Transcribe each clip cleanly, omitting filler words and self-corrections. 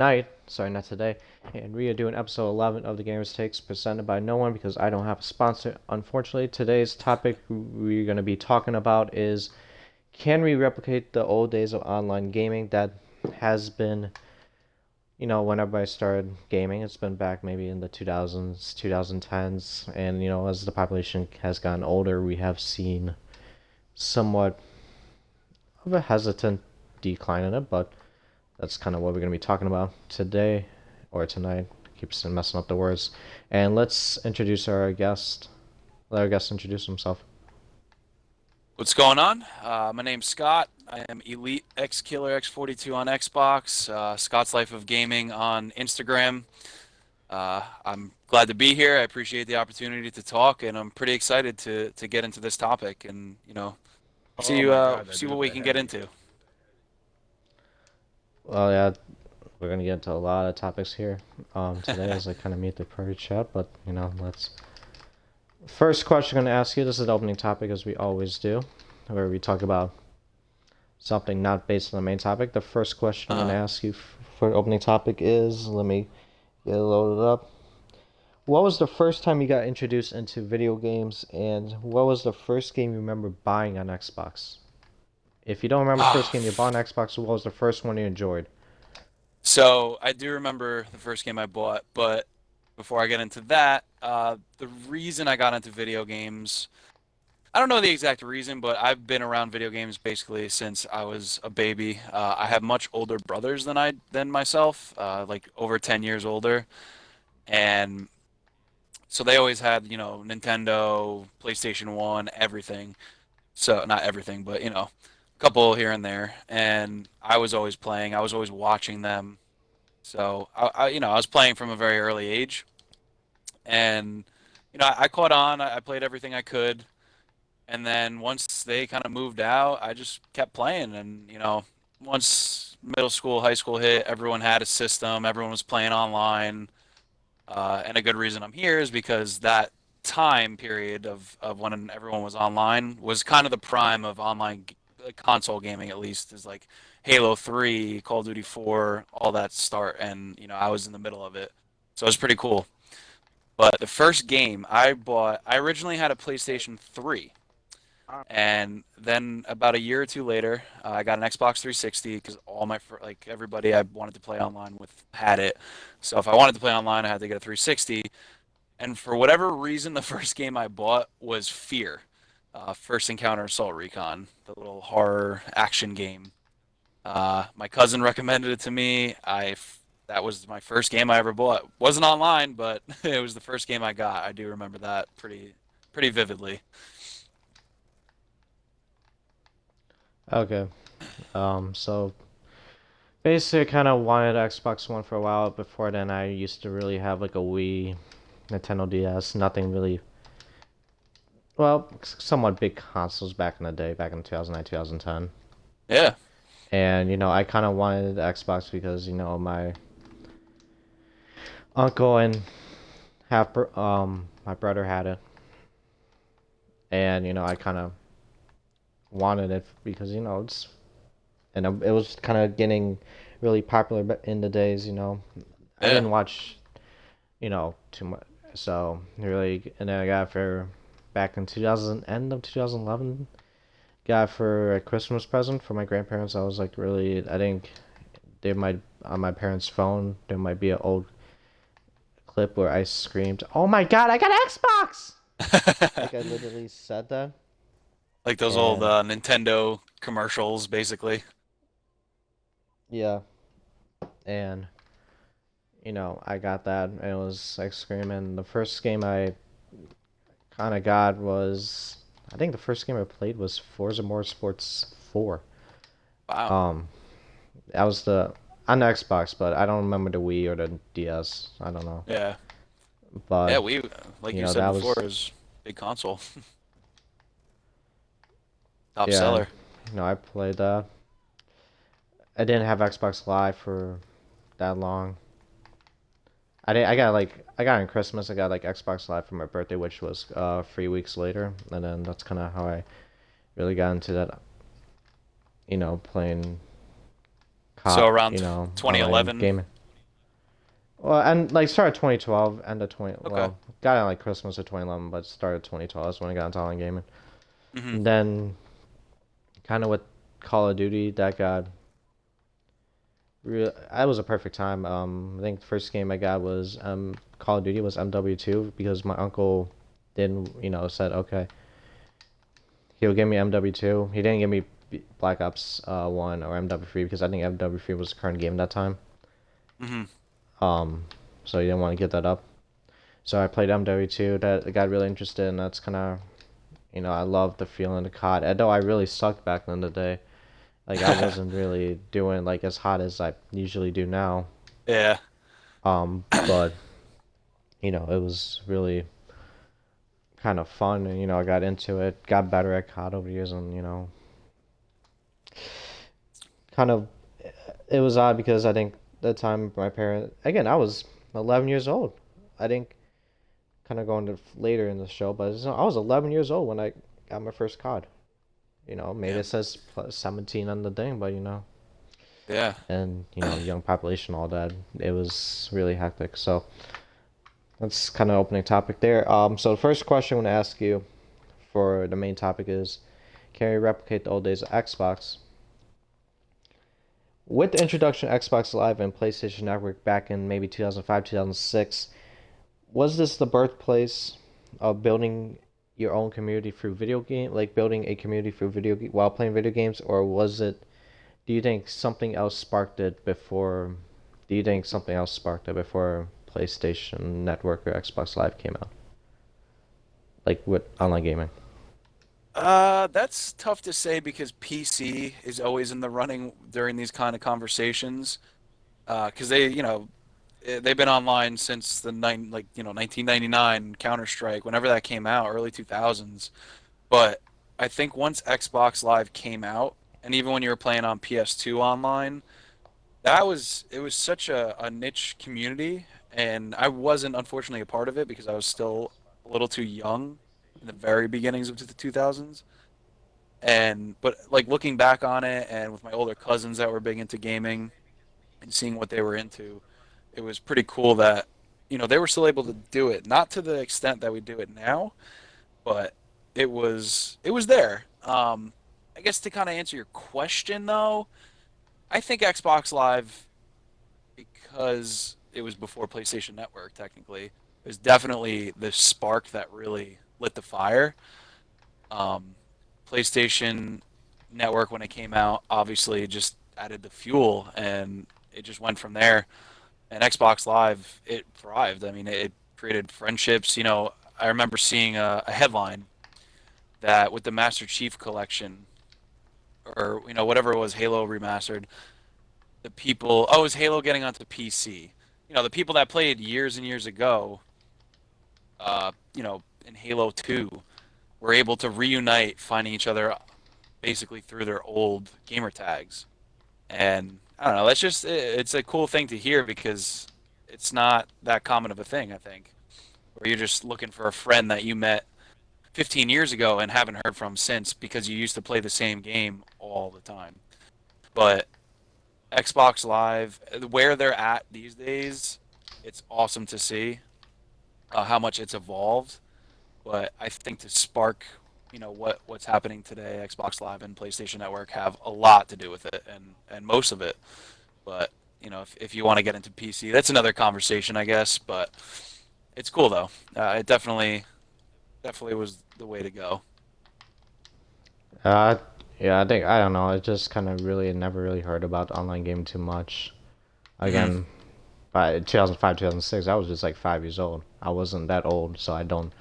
Night, sorry, not today, and we are doing episode 11 of the Gamers Takes, presented by no one because I don't have a sponsor. Unfortunately, today's topic we're going to be talking about is, can we replicate the old days of online gaming? That has been, whenever I started gaming, it's been back maybe in the 2000s, 2010s, and as the population has gotten older, we have seen somewhat of a hesitant decline in it, but that's kind of what we're going to be talking about today or tonight. Keeps messing up the words. And let's introduce our guest. Let our guest introduce himself. What's going on? My name's Scott. I am Elite X Killer X42 on Xbox, Scott's Life of Gaming on Instagram. I'm glad to be here. I appreciate the opportunity to talk, and I'm pretty excited to get into this topic and Oh my God, that see dude what with we the can get heavy. into. Well, yeah, we're going to get into a lot of topics here today as I kind of meet the perfect chat. But, let's... First question I'm going to ask you. This is the opening topic, as we always do, where we talk about something not based on the main topic. The first question I'm going to Uh, ask you for the opening topic is, let me get it loaded up. What was the first time you got introduced into video games, and what was the first game you remember buying on Xbox? If you don't remember the first ah, game you bought on Xbox, what was the first one you enjoyed? so I do remember the first game I bought, but before I get into that, the reason I got into video games. I don't know the exact reason, but I've been around video games basically since I was a baby. I have much older brothers than myself, like over 10 years older, and so they always had, Nintendo, PlayStation 1, everything. So not everything, but a couple here and there. And I was always playing. I was always watching them. So I was playing from a very early age, and I caught on. I played everything I could. And then once they kind of moved out, I just kept playing. And, once middle school, high school hit, everyone had a system, everyone was playing online. And a good reason I'm here is because that time period of when everyone was online was kind of the prime of online console gaming, at least, is like Halo 3, Call of Duty 4, all that start. And, I was in the middle of it. So it was pretty cool. But the first game I bought, I originally had a PlayStation 3. And then about a year or two later, I got an Xbox 360 because like everybody I wanted to play online with had it. So if I wanted to play online, I had to get a 360. And for whatever reason, the first game I bought was Fear, First Encounter Assault Recon, the little horror action game. My cousin recommended it to me. That was my first game I ever bought. Wasn't online, but it was the first game I got. I do remember that pretty vividly. Okay. So basically, I kind of wanted Xbox One for a while. Before then, I used to really have like a Wii, Nintendo DS, nothing really. Well, somewhat big consoles back in the day, back in 2009, 2010. Yeah. And, I kind of wanted the Xbox because, my uncle and my brother had it. And, I kind of wanted it because, it was kind of getting really popular in the days. I Yeah. didn't watch, too much. So, really, and then I got it for back in 2000, end of 2011. Got it for a Christmas present for my grandparents. I was like, really, I think there might, on my parents' phone, there might be an old clip where I screamed, "Oh my God, I got an Xbox!" Like, I literally said that. Like those old And, Nintendo commercials, basically. yeah, and, I got that, and it was like screaming. The first game I kind of got was, I think the first game I played was Forza Motorsports 4. Wow. Um, that was on the Xbox, but I don't remember the Wii or the DS. I don't know, Yeah. Yeah, but like you said that before, was, is big console. Top yeah, seller. I played that. I didn't have Xbox Live for that long. I got it in Christmas. I got like Xbox Live for my birthday, which was 3 weeks later, and then that's kind of how I really got into that. Playing So COD, around online 2011, gaming. Well, and like started 2012, end of 20. Okay. Well, got in like Christmas of 2011, but started 2012. That's when I got into online gaming. Hmm. And then kind of with Call of Duty, that got real. That was a perfect time. I think the first game I got was Call of Duty was MW2 because my uncle didn't, said okay, he'll give me MW2. He didn't give me Black Ops 1 or MW3 because I think MW3 was the current game at that time. Hmm. Um, so he didn't want to give that up. So I played MW2. That got really interested, and that's kind of, I love the feeling of COD. Although I really sucked back in the day. Like I wasn't really doing like as hot as I usually do now. Yeah. But it was really kind of fun, and I got into it, got better at COD over the years, and kind of it was odd because I think that time my parent again I was 11 years old. I think kind of going to later in the show, but I was 11 years old when I got my first COD. Maybe Yeah. it says 17 on the thing, but Yeah. and young population, all that. It was really hectic. So that's kind of opening topic there. So the first question I want to ask you for the main topic is, can we replicate the old days of Xbox? With the introduction of Xbox Live and PlayStation Network back in maybe 2005, 2006, was this the birthplace of building your own community through video game, like building a community through while playing video games, or was it? Do you think something else sparked it before? Do you think something else sparked it before PlayStation Network or Xbox Live came out? Like with online gaming. That's tough to say because PC is always in the running during these kind of conversations. Because they've been online since the 1999 Counter-Strike, whenever that came out, early 2000s. But I think once Xbox Live came out, and even when you were playing on PS2 online, it was such a niche community, and I wasn't unfortunately a part of it because I was still a little too young in the very beginnings of the 2000s. And but like looking back on it, and with my older cousins that were big into gaming and seeing what they were into, it was pretty cool that they were still able to do it, not to the extent that we do it now, but it was there. I guess to kind of answer your question though, I think Xbox Live, because it was before PlayStation Network technically, is definitely the spark that really lit the fire. Um, PlayStation Network, when it came out, obviously just added the fuel, and it just went from there. And Xbox Live, it thrived. I mean, it created friendships. I remember seeing a headline that with the Master Chief collection, or whatever it was, Halo remastered, the people, oh, it was Halo getting onto PC. The people that played years and years ago, in Halo 2, were able to reunite, finding each other basically through their old gamer tags. And I don't know, it's a cool thing to hear because it's not that common of a thing, I think, where you're just looking for a friend that you met 15 years ago and haven't heard from since because you used to play the same game all the time. But Xbox Live, where they're at these days, it's awesome to see how much it's evolved. But I think to spark, what's happening today, Xbox Live and PlayStation Network have a lot to do with it, and most of it. But if you want to get into PC, that's another conversation, I guess. But it's cool though. It definitely was the way to go. Uh, yeah, I don't know. I just kind of really never really heard about online gaming too much. Hmm. Again, by 2005, 2006, I was just like 5 years old. I wasn't that old, so I don't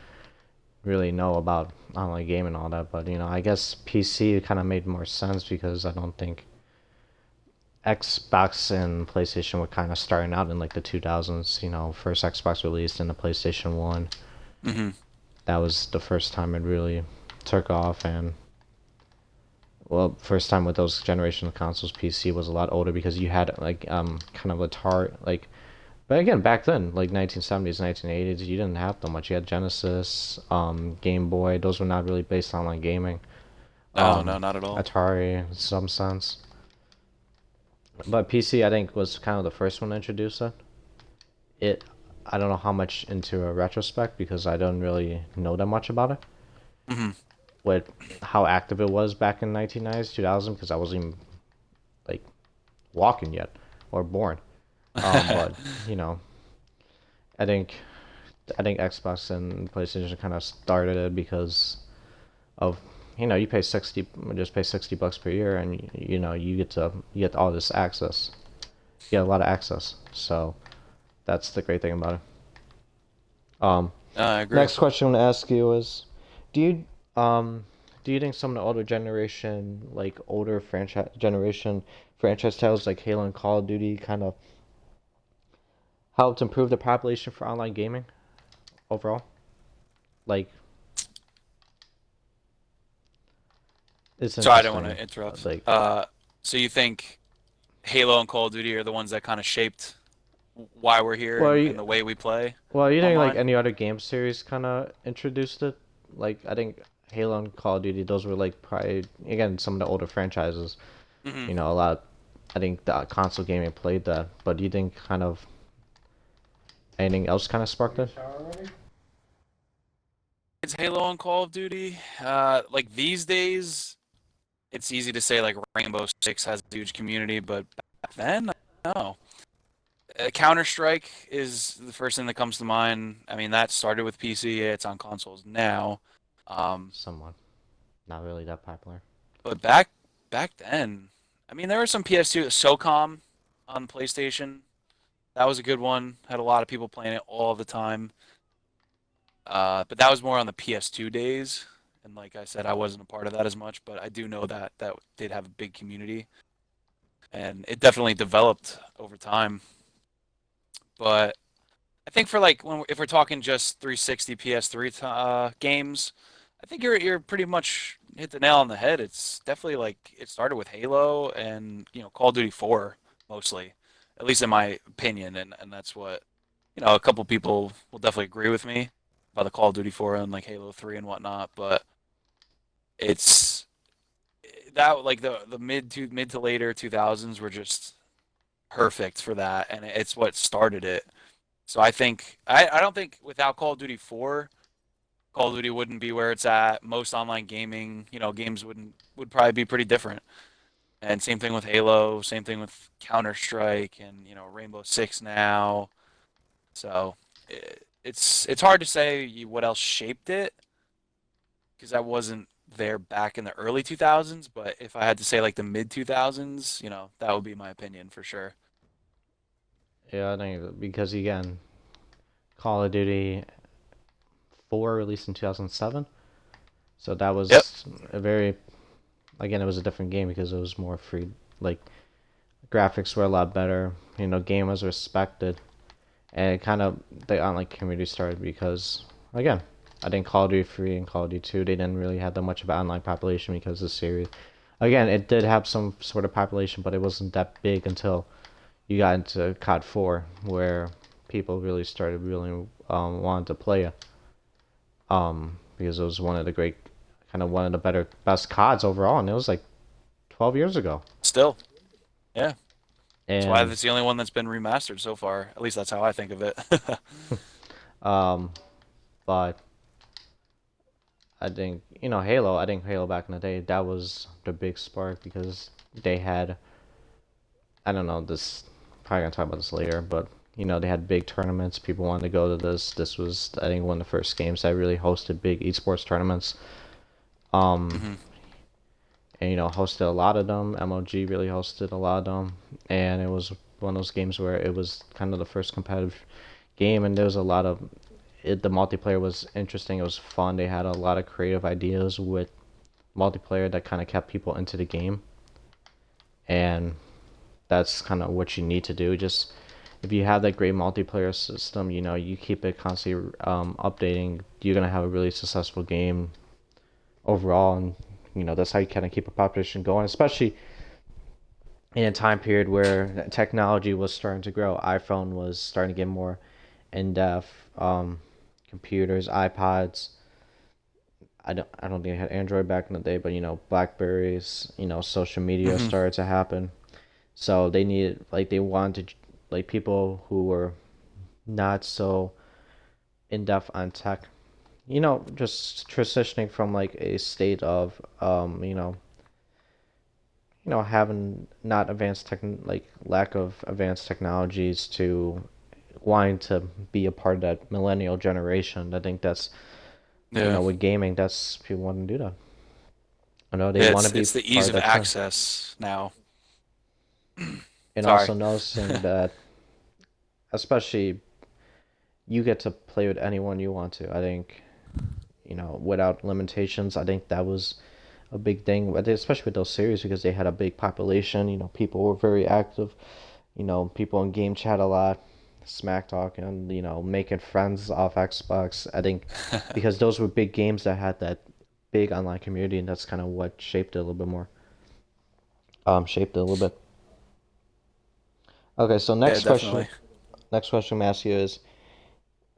really know about online gaming and all that. But I guess PC kind of made more sense because I don't think Xbox and PlayStation were kind of starting out in like the 2000s. First Xbox released and the PlayStation 1. Hmm. That was the first time it really took off, and well, first time with those generation of consoles, PC was a lot older because you had like kind of Atari like, but again back then like 1970s, 1980s, you didn't have that much. You had Genesis, Game Boy. Those were not really based on like gaming. No, no, not at all. Atari in some sense, but PC I think was kind of the first one to introduce it. it. I don't know how much into a retrospect because I don't really know that much about it. Hmm. What how active it was back in 1990s, 2000, because I wasn't even like walking yet or born. But you know, I think I think Xbox and PlayStation kind of started it because of you pay 60 just pay $60 per year and you get all this access. You get a lot of access. So that's the great thing about it. Um, I agree. Next question I want to ask you is, do you um do you think some of the older franchise titles like Halo and Call of Duty kind of helped improve the population for online gaming overall? Like it's So I don't want interesting. to interrupt. Like So you think Halo and Call of Duty are the ones that kind of shaped why we're here well, and the way we play you think like online? any other game series kind of introduced it? Like I think Halo and Call of Duty, those were like probably again some of the older franchises. Hmm. A lot. I think the console gaming played that, but do you think kind of anything else kind of sparked it? It's Halo and Call of Duty. Like these days, it's easy to say like Rainbow Six has a huge community, but back then, no. Counter Strike is the first thing that comes to mind. I mean, that started with PC. It's on consoles now. Um, Someone not really that popular. but back then, I mean, there were some PS2 SOCOM on PlayStation. That was a good one. Had a lot of people playing it all the time. But that was more on the PS2 days. And like I said, I wasn't a part of that as much, but I do know that that did have a big community, and it definitely developed over time. But I think for like if we're talking just 360 PS3 games, I think you're pretty much hit the nail on the head. It's definitely like it started with Halo and Call of Duty 4 mostly, at least in my opinion, and that's what a couple people will definitely agree with me about the Call of Duty 4 and like Halo 3 and whatnot. But it's that like the mid to later 2000s were just perfect for that, and it's what started it. So I don't think without Call of Duty 4, Call of Duty wouldn't be where it's at. Most online gaming, games would probably be pretty different. And same thing with Halo, same thing with Counter Strike, and Rainbow Six now. So it's hard to say what else shaped it because I wasn't there back in the early 2000s. But if I had to say like the mid 2000s, that would be my opinion for sure. Yeah, I think because again, Call of Duty 4 released in 2007, so that Yep. was a very again it was a different game because it was more free. Like graphics were a lot better. Game was respected, and it kind of the online community started because again, I think Call of Duty 3 and Call of Duty 2 they didn't really have that much of an online population because the series. Again, it did have some sort of population, but it wasn't that big until you got into COD 4, where people really started really wanting to play it. Because it was one of the best CODs overall, and it was like 12 years ago. Still, yeah. That's why And that's the only one that's been remastered so far. At least that's how I think of it. um, but Halo. I think Halo back in the day that was the big spark because they had I don't know this probably gonna talk about this later, but they had big tournaments. People wanted to go to this. This was I think one of the first games that really hosted big esports tournaments. Um, Hmm. and hosted a lot of them. MOG really hosted a lot of them, and it was one of those games where it was kind of the first competitive game, and there was a lot of it. The multiplayer was interesting. It was fun. They had a lot of creative ideas with multiplayer that kind of kept people into the game, and that's kind of what you need to do. Just if you have that great multiplayer system, you keep it constantly updating. You're gonna have a really successful game overall, and that's how you kind of keep a population going, especially in a time period where technology was starting to grow. iPhone was starting to get more in depth. Computers, iPods. I don't think I had Android back in the day, but Blackberries. Social media Hmm. started to happen. So they needed they wanted like people who were not so in depth on tech. You know, just transitioning from like a state of having not advanced tech, like lack of advanced technologies, to wanting to be a part of that millennial generation. I think that's, Yeah. with gaming, that's people want to do that. I know they Yeah, want to be it's the part ease of of that trend. access now. And Sorry. also noticing that, especially, you get to play with anyone you want to. I think, without limitations. I think that was a big thing, especially with those series because they had a big population. People were very active. People in game chat a lot, smack talking, making friends off Xbox. I think because those were big games that had that big online community, and that's kind of what shaped it a little bit more. Shaped it a little bit. Okay, so Yeah, next question. definitely. Next question I'm asking you is,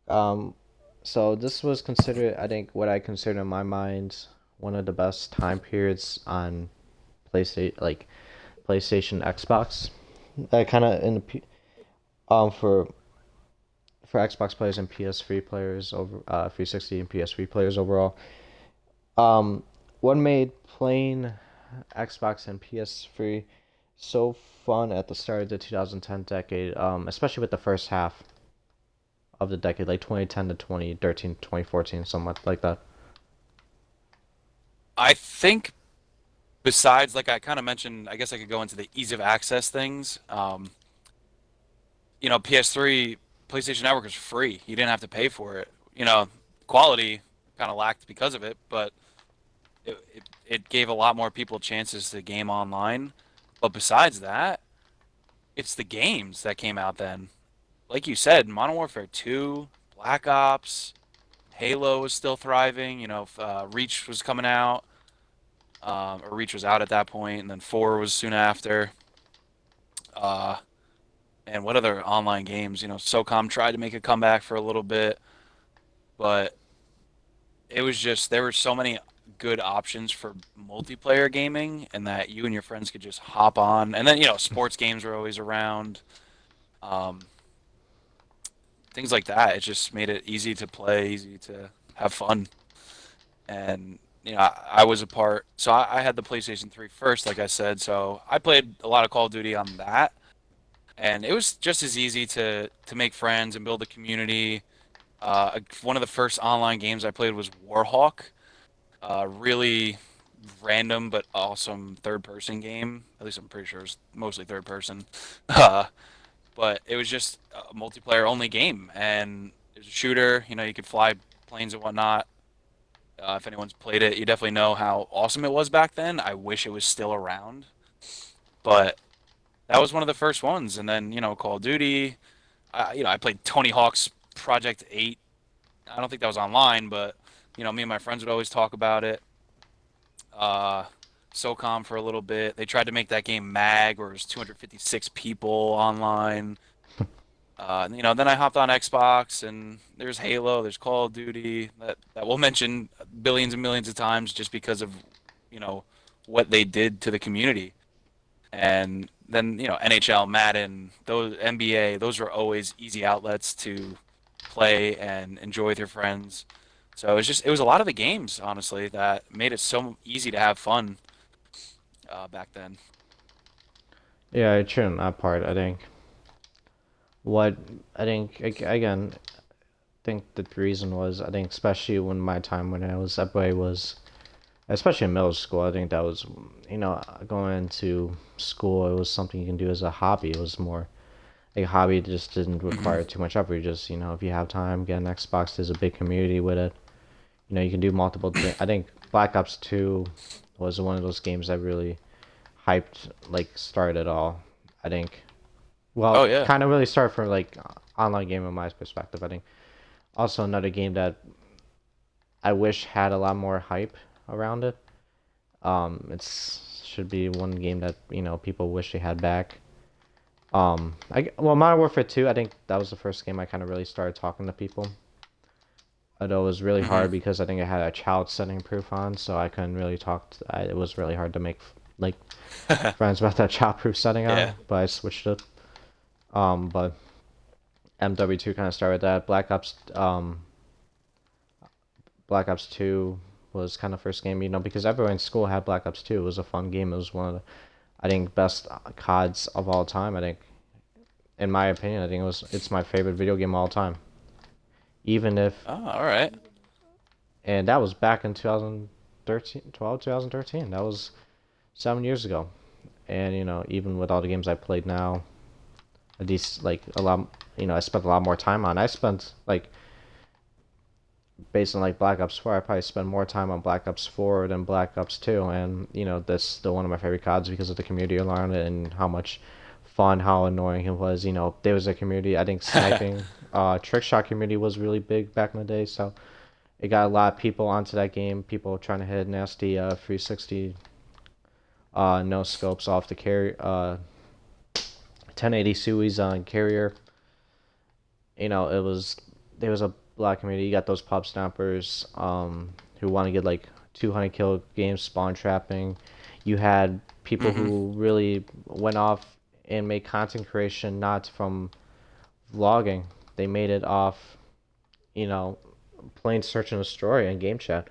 um, so this was considered, I think, what I consider in my mind one of the best time periods on PlayStation, Xbox. I kind of in the for Xbox players and PS3 players over 360 and PS3 players overall. Um, what made playing Xbox and PS3 so fun at the start of the 2010 decade, especially with the first half of the decade, like 2010 to 2013, 2014, something like that. I think besides, like I kind of mentioned, I guess I could go into the ease of access things. PS3, PlayStation Network was free. You didn't have to pay for it. Quality kind of lacked because of it, but it gave a lot more people chances to game online. But besides that, it's the games that came out then. Like you said, Modern Warfare 2, Black Ops, Halo was still thriving. Reach was coming out, or Reach was out at that point, and then 4 was soon after. Uh, and what other online games? SOCOM tried to make a comeback for a little bit, but it was just there were so many good options for multiplayer gaming, and that you and your friends could just hop on. And then sports games were always around, um, things like that. It just made it easy to play, easy to have fun. And I was a part. So I had the PlayStation 3 first, like I said. So I played a lot of Call of Duty on that, and it was just as easy to make friends and build a community. One of the first online games I played was Warhawk. Really random but awesome third person game. At least I'm pretty sure it's mostly third person. Uh, but it was just a multiplayer only game, and it was a shooter. You could fly planes and whatnot. If anyone's played it, you definitely know how awesome it was back then. I wish it was still around, but that was one of the first ones. And then Call of Duty. I played Tony Hawk's Project 8. I don't think that was online, but me and my friends would always talk about it. uh, SOCOM for a little bit. They tried to make that game MAG, where it was 256 people online. Then I hopped on Xbox, and there's Halo, there's Call of Duty that we'll mention billions and millions of times just because of you know what they did to the community. And then NHL, Madden, those NBA, those were always easy outlets to play and enjoy with your friends. So it was a lot of the games, honestly, that made it so easy to have fun back then. Yeah, it shouldn't that part. I think what I think again, think the reason was, I think, especially when my time when I was that way was, especially in middle school. I think that was, going into school. It was something you can do as a hobby. It was more a hobby that just didn't Hmm. require too much effort. You just, if you have time, get an Xbox. There's a big community with it. You can do multiple things. I think Black Ops 2 was one of those games that really hyped, like, started it all. I think. Oh Well, yeah. kind of really started from like online game in my perspective. I think also another game that I wish had a lot more hype around it. It's should be one game that people wish they had back. Modern Warfare 2. I think that was the first game I kind of really started talking to people. Although it was really Hmm. hard because I think I had a child setting proof on, so I couldn't really it was really hard to make like friends about that child proof setting Yeah. on. But I switched it. But MW2 kind of started that. Black Ops 2 was kind of first game, because everyone in school had Black Ops 2. It was a fun game. It was one of the, I think, best CODs of all time. I think, in my opinion, it's my favorite video game of all time. Even if, Oh, all right. and that was back in 2013. That was 7 years ago. And even with all the games I played now, like a lot, I spent a lot more time on. I spent like, based on like Black Ops 4, I probably spend more time on Black Ops 4 than Black Ops 2, and that's still one of my favorite CODs because of the community around it and how much fun, how annoying it was. There was a community. I think sniping, trick shot community was really big back in the day, so it got a lot of people onto that game. People trying to hit nasty 360 no scopes off the carry 1080 Sui's on carrier. There was a black community. You got those pub stompers who want to get like 200 kill games, spawn trapping. You had people who really went off and made content creation not from vlogging. They made it off, playing search and destroy and game chat.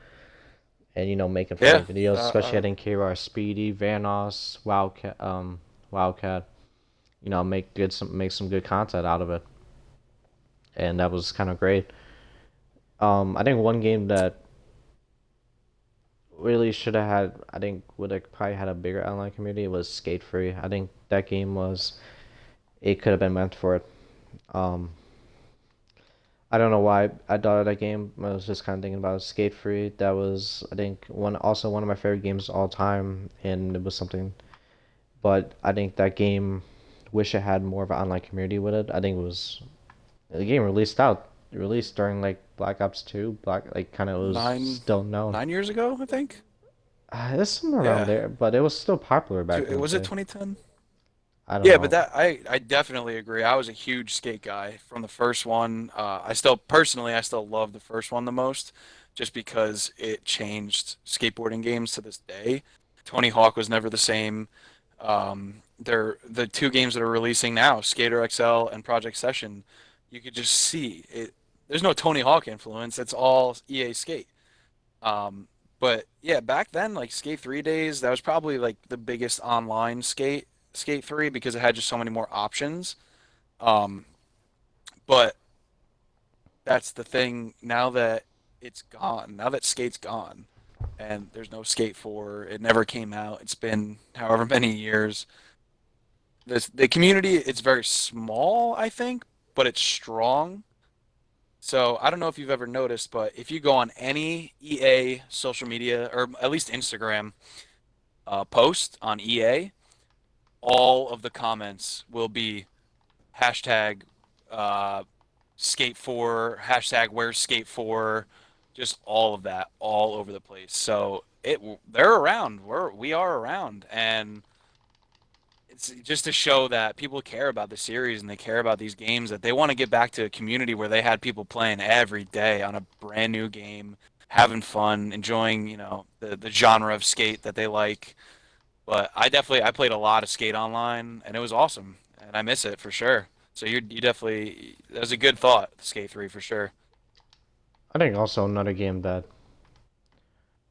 And making funny videos, especially I think KR, Speedy, Vanos, Wildcat, make some good content out of it. And that was kind of great. I think one game that really should have had, I think would have probably had a bigger online community was Skate Free. I think that game it could have been meant for it. I don't know why I thought of that game. I was just kind of thinking about Skate Free. That was, I think, one of my favorite games of all time, and it was something. But I think that game, wish it had more of an online community with it. I think the game released during like Black Ops 2, kind of was still known. 9 years ago, I think. It's somewhere around there, but it was still popular back then. Was it 2010? I don't know. But I definitely agree. I was a huge skate guy from the first one. I still love the first one the most, just because it changed skateboarding games to this day. Tony Hawk was never the same. The two games that are releasing now, Skater XL and Project Session, you could just see it. There's no Tony Hawk influence. It's all EA Skate. But yeah, back then, like Skate 3 days, that was probably like the biggest online Skate 3 because it had just so many more options. But that's the thing now that it's gone. Now that Skate's gone and there's no Skate 4, it never came out. It's been however many years. The community, it's very small, I think, but it's strong. So I don't know if you've ever noticed, but if you go on any EA social media, or at least Instagram, post on EA, all of the comments will be hashtag skate 4, hashtag where's skate 4, just all of that, all over the place. So they're around. We are around, and it's just to show that people care about the series and they care about these games, that they want to get back to a community where they had people playing every day on a brand new game, having fun, enjoying, the genre of skate that they like. But I played a lot of Skate Online, and it was awesome, and I miss it for sure. So you definitely, that was a good thought, Skate 3 for sure. I think also another game that,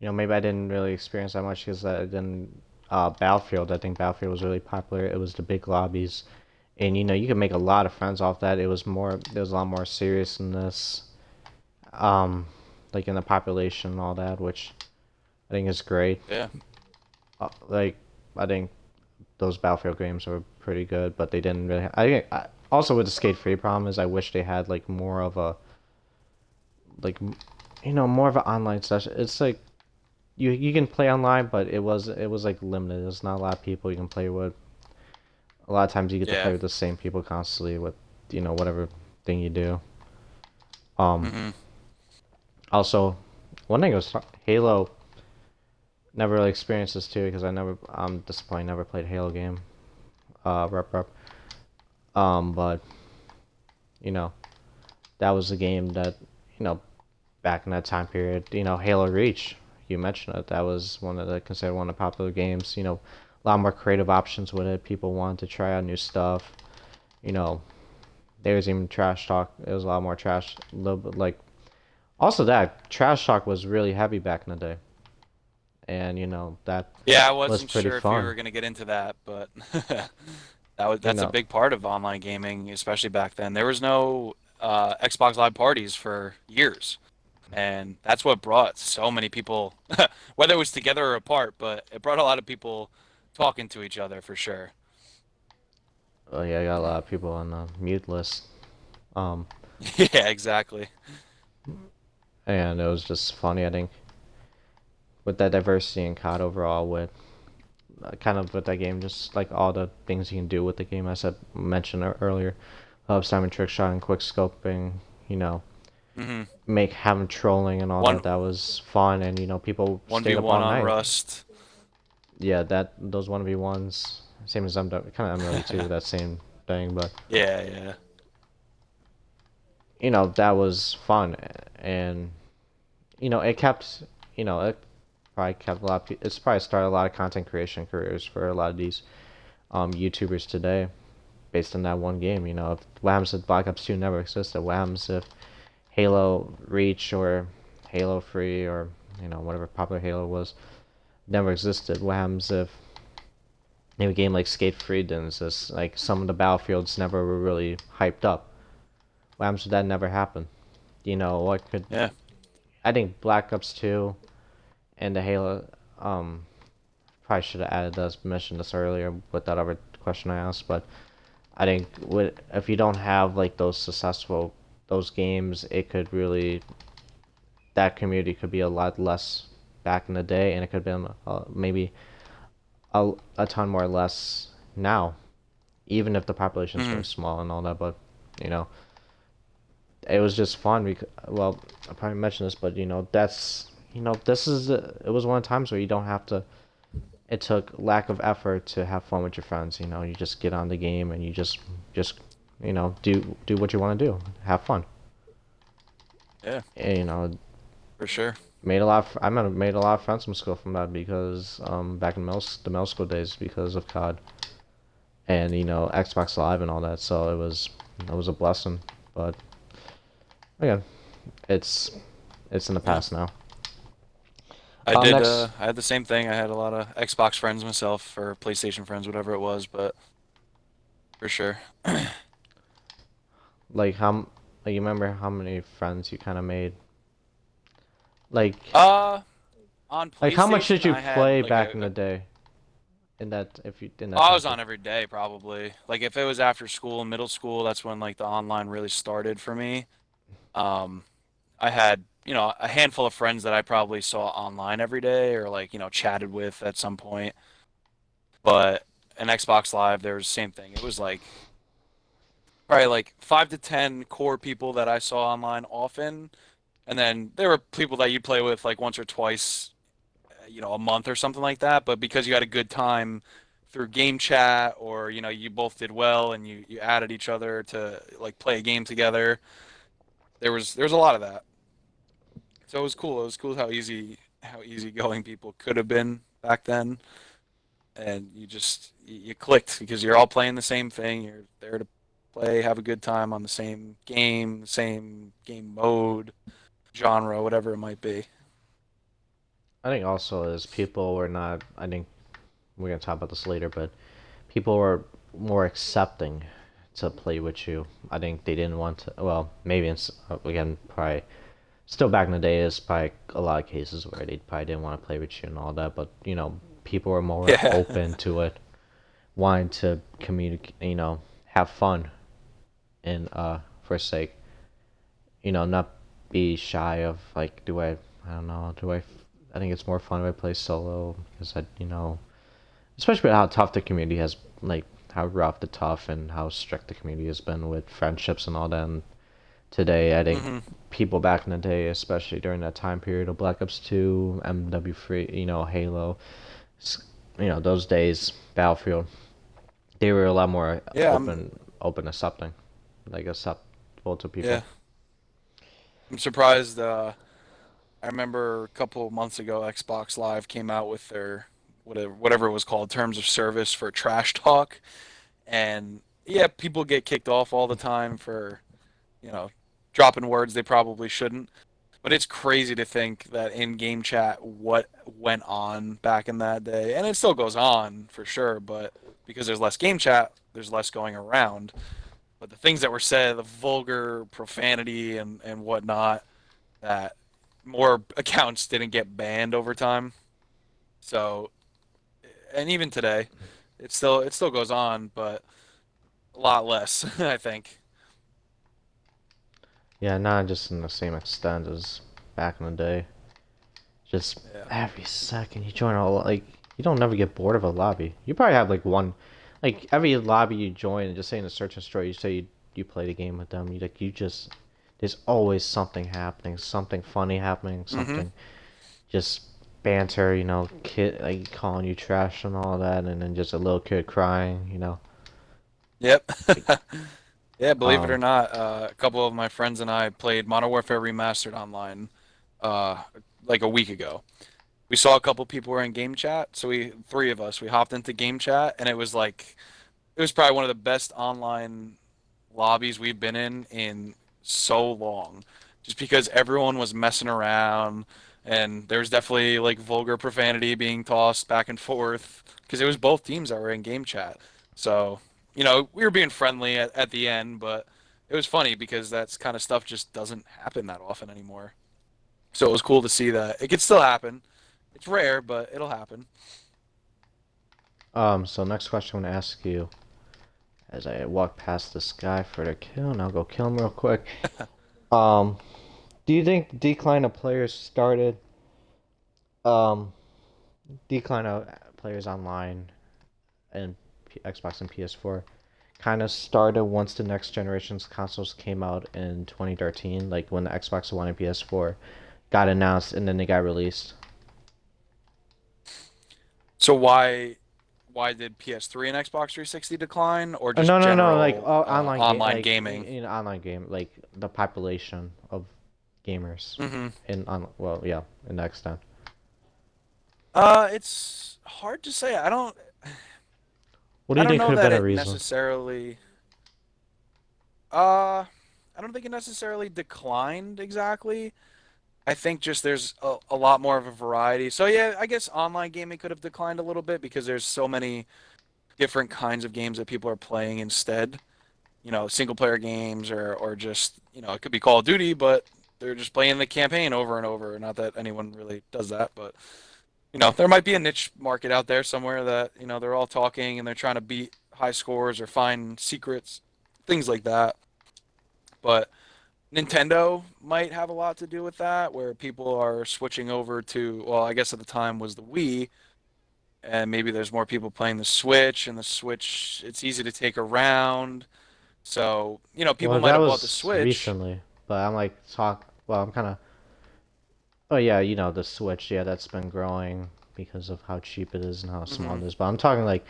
maybe I didn't really experience that much because I didn't, Battlefield. I think Battlefield was really popular. It was the big lobbies, and you could make a lot of friends off that. There was a lot more seriousness, like in the population and all that, which I think is great. Yeah. I think those Battlefield games were pretty good, but they didn't really. Also with the Skate Free problem is I wish they had like more of a, more of an online session. It's like you can play online, but it was like limited. There's not a lot of people you can play with. A lot of times you get to play with the same people constantly with whatever thing you do. Also, one thing was Halo. Never really experienced this too because I'm disappointed. Never played a Halo game. But that was a game that back in that time period. Halo Reach. You mentioned it. That was considered one of the popular games. A lot more creative options with it. People wanted to try out new stuff. There was even trash talk. It was a lot more trash. A little bit like also that trash talk was really heavy back in the day, and that Yeah, I was wasn't pretty sure if you fun. were gonna get into that, but You that's a know, big part of online gaming, especially back then. There was no Xbox Live parties for years, and that's what brought so many people, whether it was together or apart, but it brought a lot of people talking to each other for sure. oh yeah, I got a lot of people on the mute list. Um, Yeah, exactly. and it was just funny. I think with that diversity in COD overall, with kind of with that game, just like all the things you can do with the game, as I mentioned earlier, Simon trick shot and quick scoping. You know, hmm make having trolling and all One that. That was fun, and people stayed up 1v1 all on night. Rust. Yeah, that those 1v1s, same as kind of MW2, that same thing, but Yeah, yeah. that was fun, and it kept, it probably kept a lot of it's probably started a lot of content creation careers for a lot of these YouTubers today based on that one game. If what happens if Black Ops 2 never existed? What happens if Halo Reach or Halo Free or whatever popular Halo was never existed? What happens if a game like Skate Free didn't exist? Like some of the battlefields never were really hyped up. What happens if that never happened? What could Yeah. I think Black Ops 2 and the Halo probably should have added this mentioned this earlier with that other question I asked, but I think if you don't have like those games, it could really that community could be a lot less back in the day, and it could have been maybe a ton more less now, even if the population is hmm very small and all that. But you know, it was just fun. Well, I probably mentioned this, but that's this is it was one of the times where you don't have to. It took lack of effort to have fun with your friends. You just get on the game and you just do what you want to do, have fun. Yeah, And, for sure. made a lot of friends from school from that because back in the middle school days because of COD and Xbox Live and all that. So it was a blessing. But again, it's in the Yeah. past now. I did Next, I had the same thing. I had a lot of Xbox friends myself or PlayStation friends, whatever it was, but for sure. like you remember how many friends you kind of made? Like Uh on how much did PlayStation you I had play like back in the day? In that if you in that I time was period. on every day probably. Like if it was after school, middle school, that's when like the online really started for me. Um I had, a handful of friends that I probably saw online every day or like, chatted with at some point. But in Xbox Live, there was the same thing. It was like probably like 5 to 10 core people that I saw online often, and then there were people that you play with like once or twice, a month or something like that. But because you had a good time through game chat, or you both did well and you added each other to like play a game together, there was a lot of that. So it was cool. It was cool how easy going people could have been back then, and you clicked because you're all playing the same thing. You're there to play, have a good time on the same game mode, genre, whatever it might be. I think also is people were not. I think we're gonna talk about this later, but people were more accepting to play with you. I think they didn't want to. Well, maybe it's again probably still back in the day is probably a lot of cases where they probably didn't want to play with you and all that, but people were more Yeah. open to it, wanting to communicate, have fun and for sake, not be shy of like, I don't know, I think it's more fun if I play solo because especially with how tough the community has, like how rough the tough and how strict the community has been with friendships and all that. And today, I think hmm people back in the day, especially during that time period of Black Ops 2, MW3, Halo, those days, Battlefield, they were a lot more Yeah. open accepting, like acceptable to Yeah. people. I'm surprised. I remember a couple of months ago, Xbox Live came out with their whatever it was called, terms of service for trash talk, and yeah, people get kicked off all the time for, you know, dropping words they probably shouldn't. But it's crazy to think that in game chat, what went on back in that day, and it still goes on for sure. But because there's less game chat, there's less going around. But the things that were said, the vulgar profanity and whatnot, that more accounts didn't get banned over time. So, and even today, it still goes on, but a lot less, I think. Yeah, not just in the same extent as back in the day. Just Yeah. every second you join like you don't never get bored of a lobby. You probably have like one, like every lobby you join and just say in the search and story you say you play the game with them. You just there's always something happening, something funny happening, Mm-hmm. something just banter, kid like calling you trash and all that, and then just a little kid crying. Yep. Like, Yeah, believe it or um, not, a couple of my friends and I played Modern Warfare Remastered online, uh, like a week ago. We saw a couple people were in game chat, so three of us, we hopped into game chat, and it was probably one of the best online lobbies we've been in so long, just because everyone was messing around, and there was definitely like vulgar profanity being tossed back and forth, because it was both teams that were in game chat. So, we were being friendly at the end, but it was funny because that's kind of stuff just doesn't happen that often anymore. So it was cool to see that it could still happen. It's rare, but it'll happen. so next question I'm gonna ask you as I walk past this guy for the kill, and I'll go kill him real quick. Um, do you think decline of players started um decline of players online and Xbox and PS4 kind of started once the next generation's consoles came out in 2013, like when the Xbox One and PS4 got announced and then they got released? So why did PS3 and Xbox 360 decline, or just No, no, no, like general online game, online like gaming? online game, like the population of gamers Hmm. in on well, yeah, in that extent. It's hard to say. What do I you don't think could know have that been a it reason? necessarily. I don't think it necessarily declined exactly. I think just there's a lot more of a variety. So yeah, I guess online gaming could have declined a little bit because there's so many different kinds of games that people are playing instead. Single player games or just, it could be Call of Duty, but they're just playing the campaign over and over. Not that anyone really does that, but there might be a niche market out there somewhere that, they're all talking and they're trying to beat high scores or find secrets, things like that. But Nintendo might have a lot to do with that, where people are switching over to, well, I guess at the time was the Wii, and maybe there's more people playing the Switch, and the Switch, it's easy to take around. So, people Well, might that have bought the was Switch. recently, but I'm like well, I'm kind of oh yeah, the Switch, yeah, that's been growing because of how cheap it is and how small Hmm. it is. But I'm talking like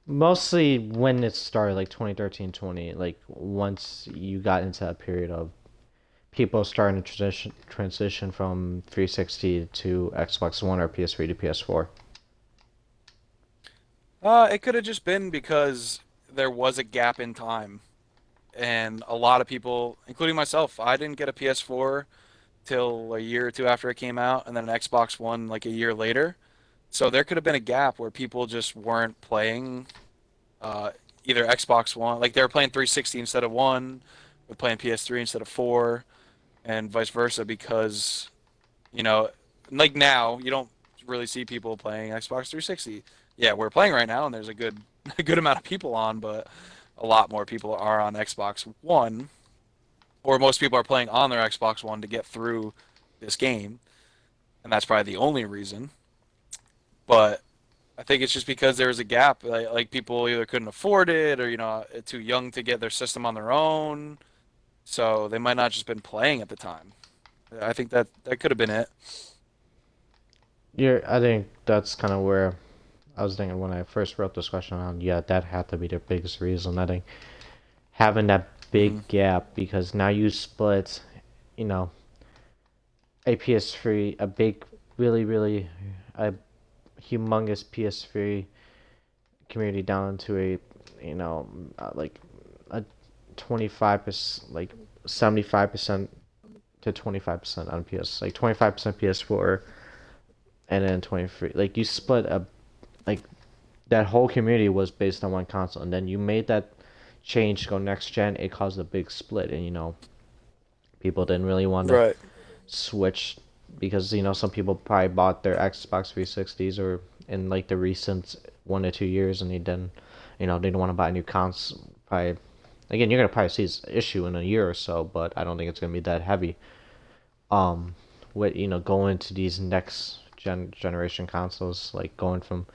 mostly when it started, like 2013, 20, like once you got into that period of people starting to transition from 360 to Xbox One or PS3 to PS4. It could have just been because there was a gap in time, and a lot of people, including myself, I didn't get a PS4 till a year or two after it came out, and then an Xbox One like a year later. So there could have been a gap where people just weren't playing uh, either Xbox One, like they were playing 360 instead of one, or playing PS3 instead of four, and vice versa. Because you know, like now you don't really see people playing Xbox 360. Yeah, we're playing right now, and there's a good a good amount of people on, but a lot more people are on Xbox One, or most people are playing on their Xbox One to get through this game, and that's probably the only reason. But I think it's just because there was a gap. Like people either couldn't afford it or, too young to get their system on their own. So they might not just been playing at the time. I think that could have been it. I think that's kind of where I was thinking when I first wrote this question on. Yeah, that had to be the biggest reason. I think having that Hmm. big gap because now you split, you know, a PS3, a big, really, really, a humongous PS3 community down into a like a 25%, like 75% to 25% on PS, like 25% PS4, and then 23. Like you split a, like that whole community was based on one console, and then you made that change to go next gen. It caused a big split, and people didn't really want to Right. switch because some people probably bought their Xbox 360s or in like the recent 1 to 2 years, and they didn't, they didn't want to buy a new console. Probably, again, you're gonna probably see this issue in a year or so, but I don't think it's gonna be that heavy. Um, with going to these next generation consoles, like going from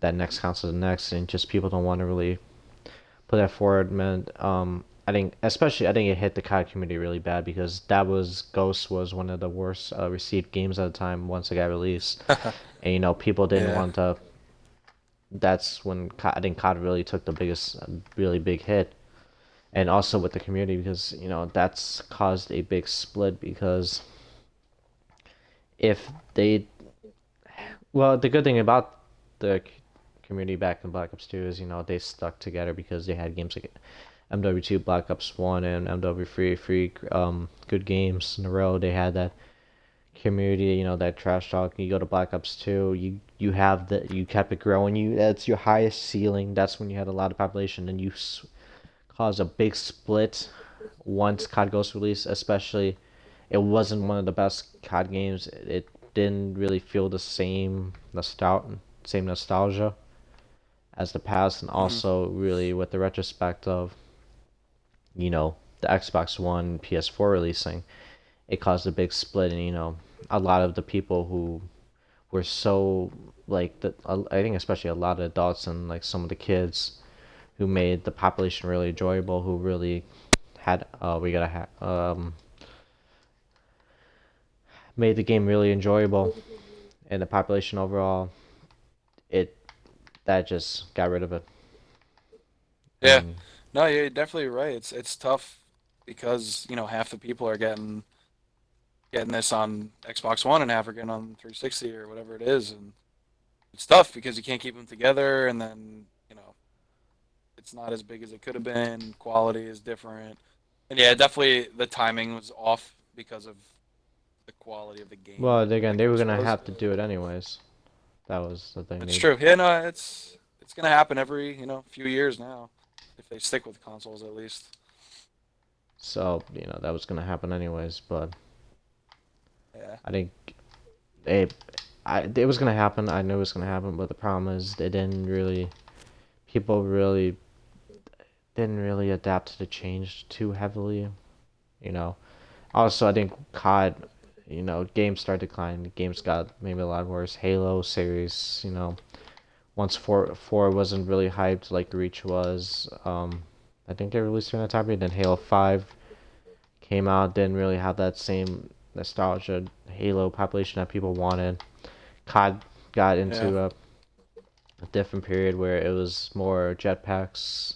that next console to the next, and just people don't want to really put that forward, man. I think it hit the COD community really bad because Ghost was one of the worst received games at the time once it got released, and people didn't Yeah. want to. That's when I think COD really took the biggest, really big hit, and also with the community because that's caused a big split because if they, well, the good thing about the community back in Black Ops 2 is they stuck together because they had games like MW2, Black Ops 1, and MW3, three good games in a row. They had that community, that trash talk. You go to Black Ops 2, you have you kept it growing. That's your highest ceiling. That's when you had a lot of population, and you caused a big split once COD Ghost released. Especially, it wasn't one of the best COD games. It didn't really feel the same nostalgia as the past, and Hmm. also really with the retrospect of the Xbox One, PS4 releasing, it caused a big split, and a lot of the people who were so like I think especially a lot of adults and like some of the kids who made the population really enjoyable, who really had made the game really enjoyable, and the population overall, it that just got rid of it. Yeah. And No, you're definitely right. It's tough because, half the people are getting this on Xbox One and half are getting on 360 or whatever it is, and it's tough because you can't keep them together, and then, it's not as big as it could have been. Quality is different. And yeah, definitely the timing was off because of the quality of the game well, again, that they were Ghost gonna was. have to do it anyways. That was the thing. That's true. Yeah, no, it's gonna happen every, few years now if they stick with consoles at least. So that was gonna happen anyways. But Yeah. I think it, it was gonna happen. I knew it was gonna happen. But the problem is they didn't really. People really didn't really adapt to the change too heavily. You know. Also, I think COD. Games started declining. Games got maybe a lot worse. Halo series. Once four wasn't really hyped like Reach was. I think they released during that time period. Then Halo 5 came out, didn't really have that same nostalgia Halo population that people wanted. COD got Yeah. into a different period where it was more jetpacks,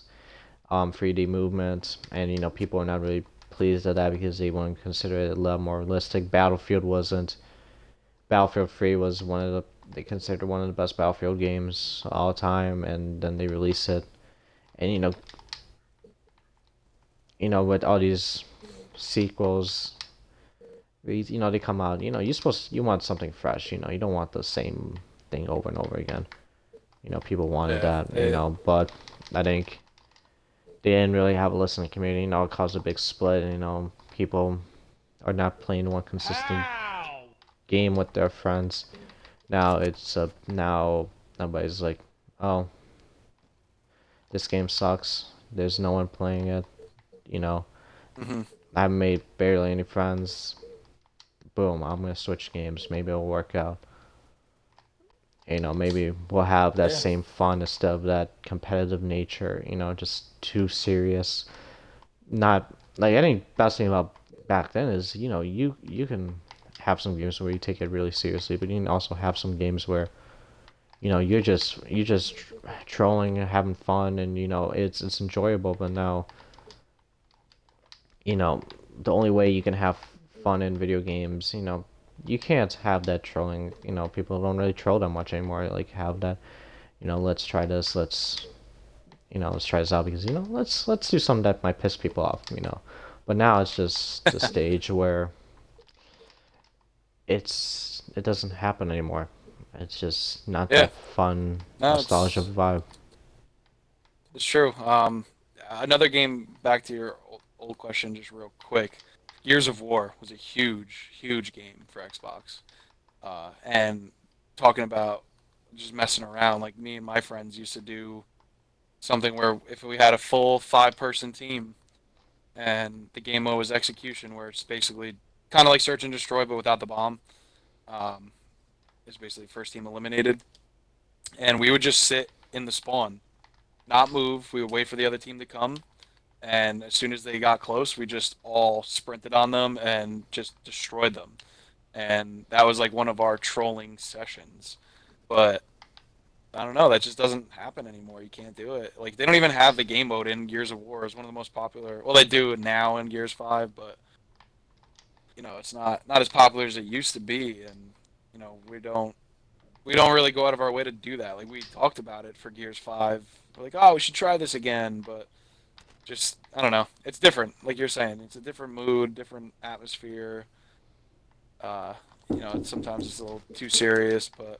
3D movement, and people are not really pleased at that because they want to consider it a lot more realistic. Battlefield wasn't. Battlefield 3 was one of they considered one of the best Battlefield games of all time, and then they released it, and with all these sequels, they come out. You want something fresh. You don't want the same thing over and over again. People wanted Yeah. that. But I think they didn't really have a listening community. It caused a big split. And, people are not playing one consistent game with their friends. Now now everybody's like, oh, this game sucks. There's no one playing it. You know, Hmm. I haven't made barely any friends. Boom, I'm gonna switch games. Maybe it'll work out. Maybe we'll have that Yeah. same fun instead of that competitive nature. Just too serious. Not like I think best thing about back then is you can have some games where you take it really seriously, but you can also have some games where you're just trolling and having fun, and it's enjoyable. But now you know, the only way you can have fun in video games, you can't have that trolling. People don't really troll that much anymore. Like have that, let's try this, let's, let's try this out because let's do something that might piss people off. But now it's just the stage where it doesn't happen anymore. It's just not Yeah, that fun no, nostalgia vibe. it's true. Another game, back to your old question, just real quick. Gears of War was a huge, huge game for Xbox. And talking about just messing around, like me and my friends used to do something where if we had a full five-person team and the game mode was execution, where it's basically kind of like search and destroy but without the bomb. Um, it's basically first team eliminated, and we would just sit in the spawn, not move. We would wait for the other team to come, and as soon as they got close, we just all sprinted on them and just destroyed them. And that was like one of our trolling sessions. But I don't know, that just doesn't happen anymore. You can't do it. Like they don't even have the game mode in Gears of War. It's one of the most popular. Well, they do now in Gears 5, but it's not as popular as it used to be, and we don't really go out of our way to do that. Like we talked about it for Gears 5. We're like, oh, we should try this again, but just I don't know. It's different, like you're saying. It's a different mood, different atmosphere. Uh, sometimes it's a little too serious, but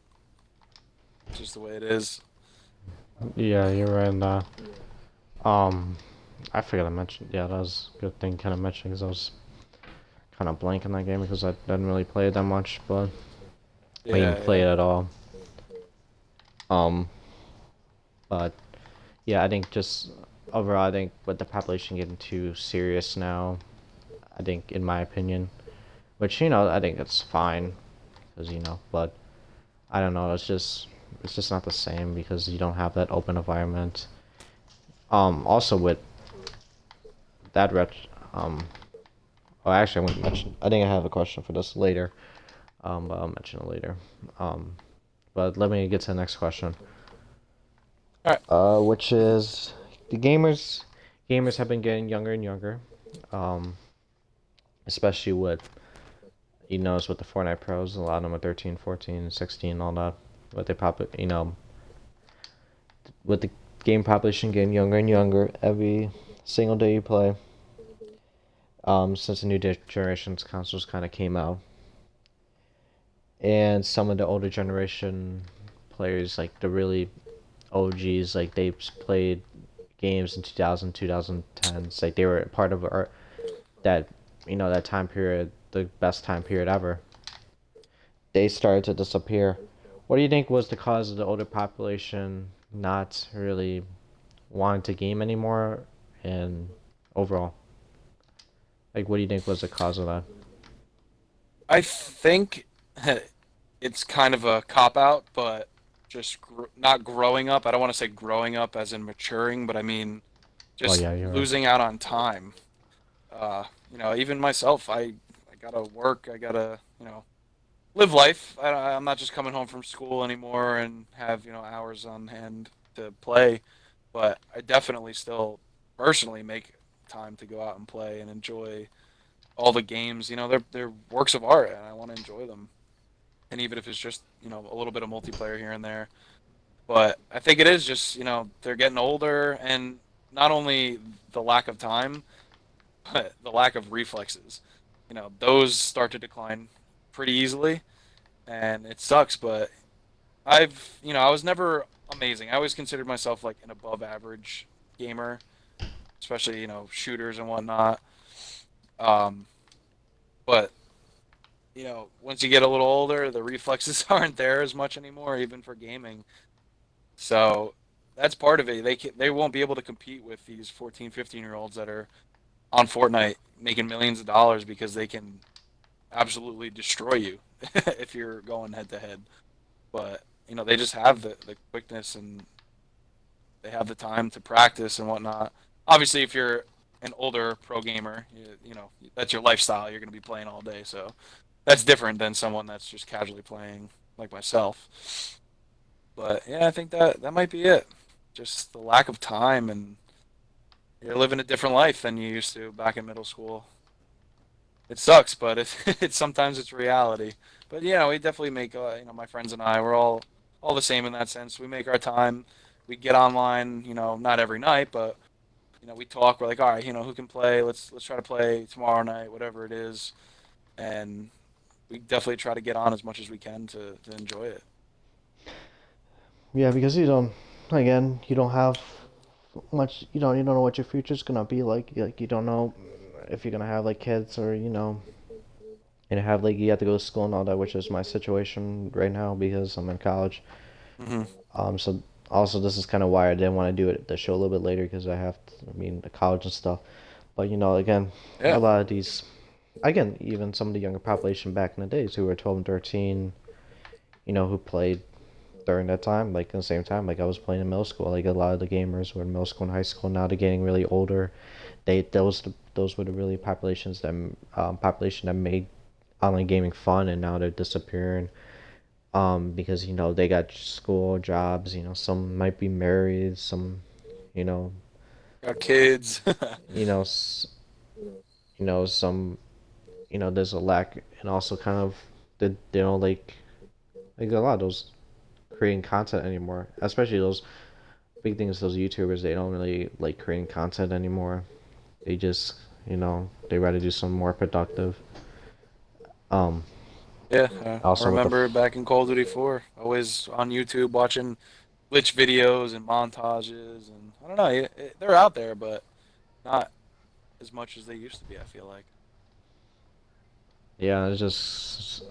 it's just the way it is. Yeah, you're right on that. Um, I forgot to mention. Yeah, that was a good thing kind of mentioning because I was kind of blank in that game because I didn't really play it that much, but I didn't Yeah, play yeah. it at all. Um, but yeah, I think just overall, I think with the population getting too serious now, I think in my opinion, which I think it's fine, because but I don't know, it's just not the same because you don't have that open environment. Also with that oh, actually, I wouldn't mention. I think I have a question for this later. But I'll mention it later. Um, but let me get to the next question. All right. Which is the gamers have been getting younger and younger. Um, especially with notice with the Fortnite pros, a lot of them are 13, 14, 16, all that. But they with the game population getting younger and younger every single day you play. Since the new generation's consoles kind of came out, and some of the older generation players, like the really OGs, like they played games in 2000, 2010s, like they were part of that that time period, the best time period ever. They started to disappear. What do you think was the cause of the older population not really wanting to game anymore, and overall, like what do you think was the cause of that? I think it's kind of a cop out, but just not growing up. I don't want to say growing up as in maturing, but I mean Oh just yeah, you're right. losing out on time. Even myself, I gotta work. I gotta live life. I'm not just coming home from school anymore and have hours on hand to play, but I definitely still personally make time to go out and play and enjoy all the games. They're works of art, and I want to enjoy them. And even if it's just a little bit of multiplayer here and there. But I think it is just they're getting older, and not only the lack of time, but the lack of reflexes. Those start to decline pretty easily, and it sucks. But I was never amazing. I always considered myself like an above average gamer, especially shooters and whatnot. Um, but once you get a little older, the reflexes aren't there as much anymore, even for gaming. So that's part of it. They won't be able to compete with these 14, 15-year-olds that are on Fortnite making millions of dollars because they can absolutely destroy you if you're going head to head. But they just have the quickness, and they have the time to practice and whatnot. Obviously, if you're an older pro gamer, that's your lifestyle. You're going to be playing all day, so that's different than someone that's just casually playing like myself. But yeah, I think that might be it. Just the lack of time, and you're living a different life than you used to back in middle school. It sucks, but it's sometimes it's reality. But we definitely make my friends and I, we're all the same in that sense. We make our time. we get online, not every night, but we talk. We're like, all right, who can play? Let's try to play tomorrow night, whatever it is, and we definitely try to get on as much as we can to enjoy it. Yeah, because you don't have much. You don't know what your future's gonna be like. Like you don't know if you're gonna have like kids or and have like you have to go to school and all that, which is my situation right now because I'm in college. Hmm. So also this is kind of why I didn't want to do it the show a little bit later because the college and stuff. But again, a Yeah. lot of these, again, even some of the younger population back in the days who were 12 and 13, who played during that time, like in the same time, like I was playing in middle school. Like a lot of the gamers were in middle school and high school. Now they're getting really older. Those were the really population that made online gaming fun, and now they're disappearing. Because they got school jobs. Some might be married. Some, you know, Got kids. you know, some, there's a lack, and also kind of they don't like a lot of those creating content anymore. Especially those big things, those YouTubers. They don't really like creating content anymore. They just, they rather do something more productive. Um, Yeah, I Also with the remember back in Call of Duty 4, always on YouTube watching glitch videos and montages, and I don't know, they're out there, but not as much as they used to be, I feel like. yeah, it's just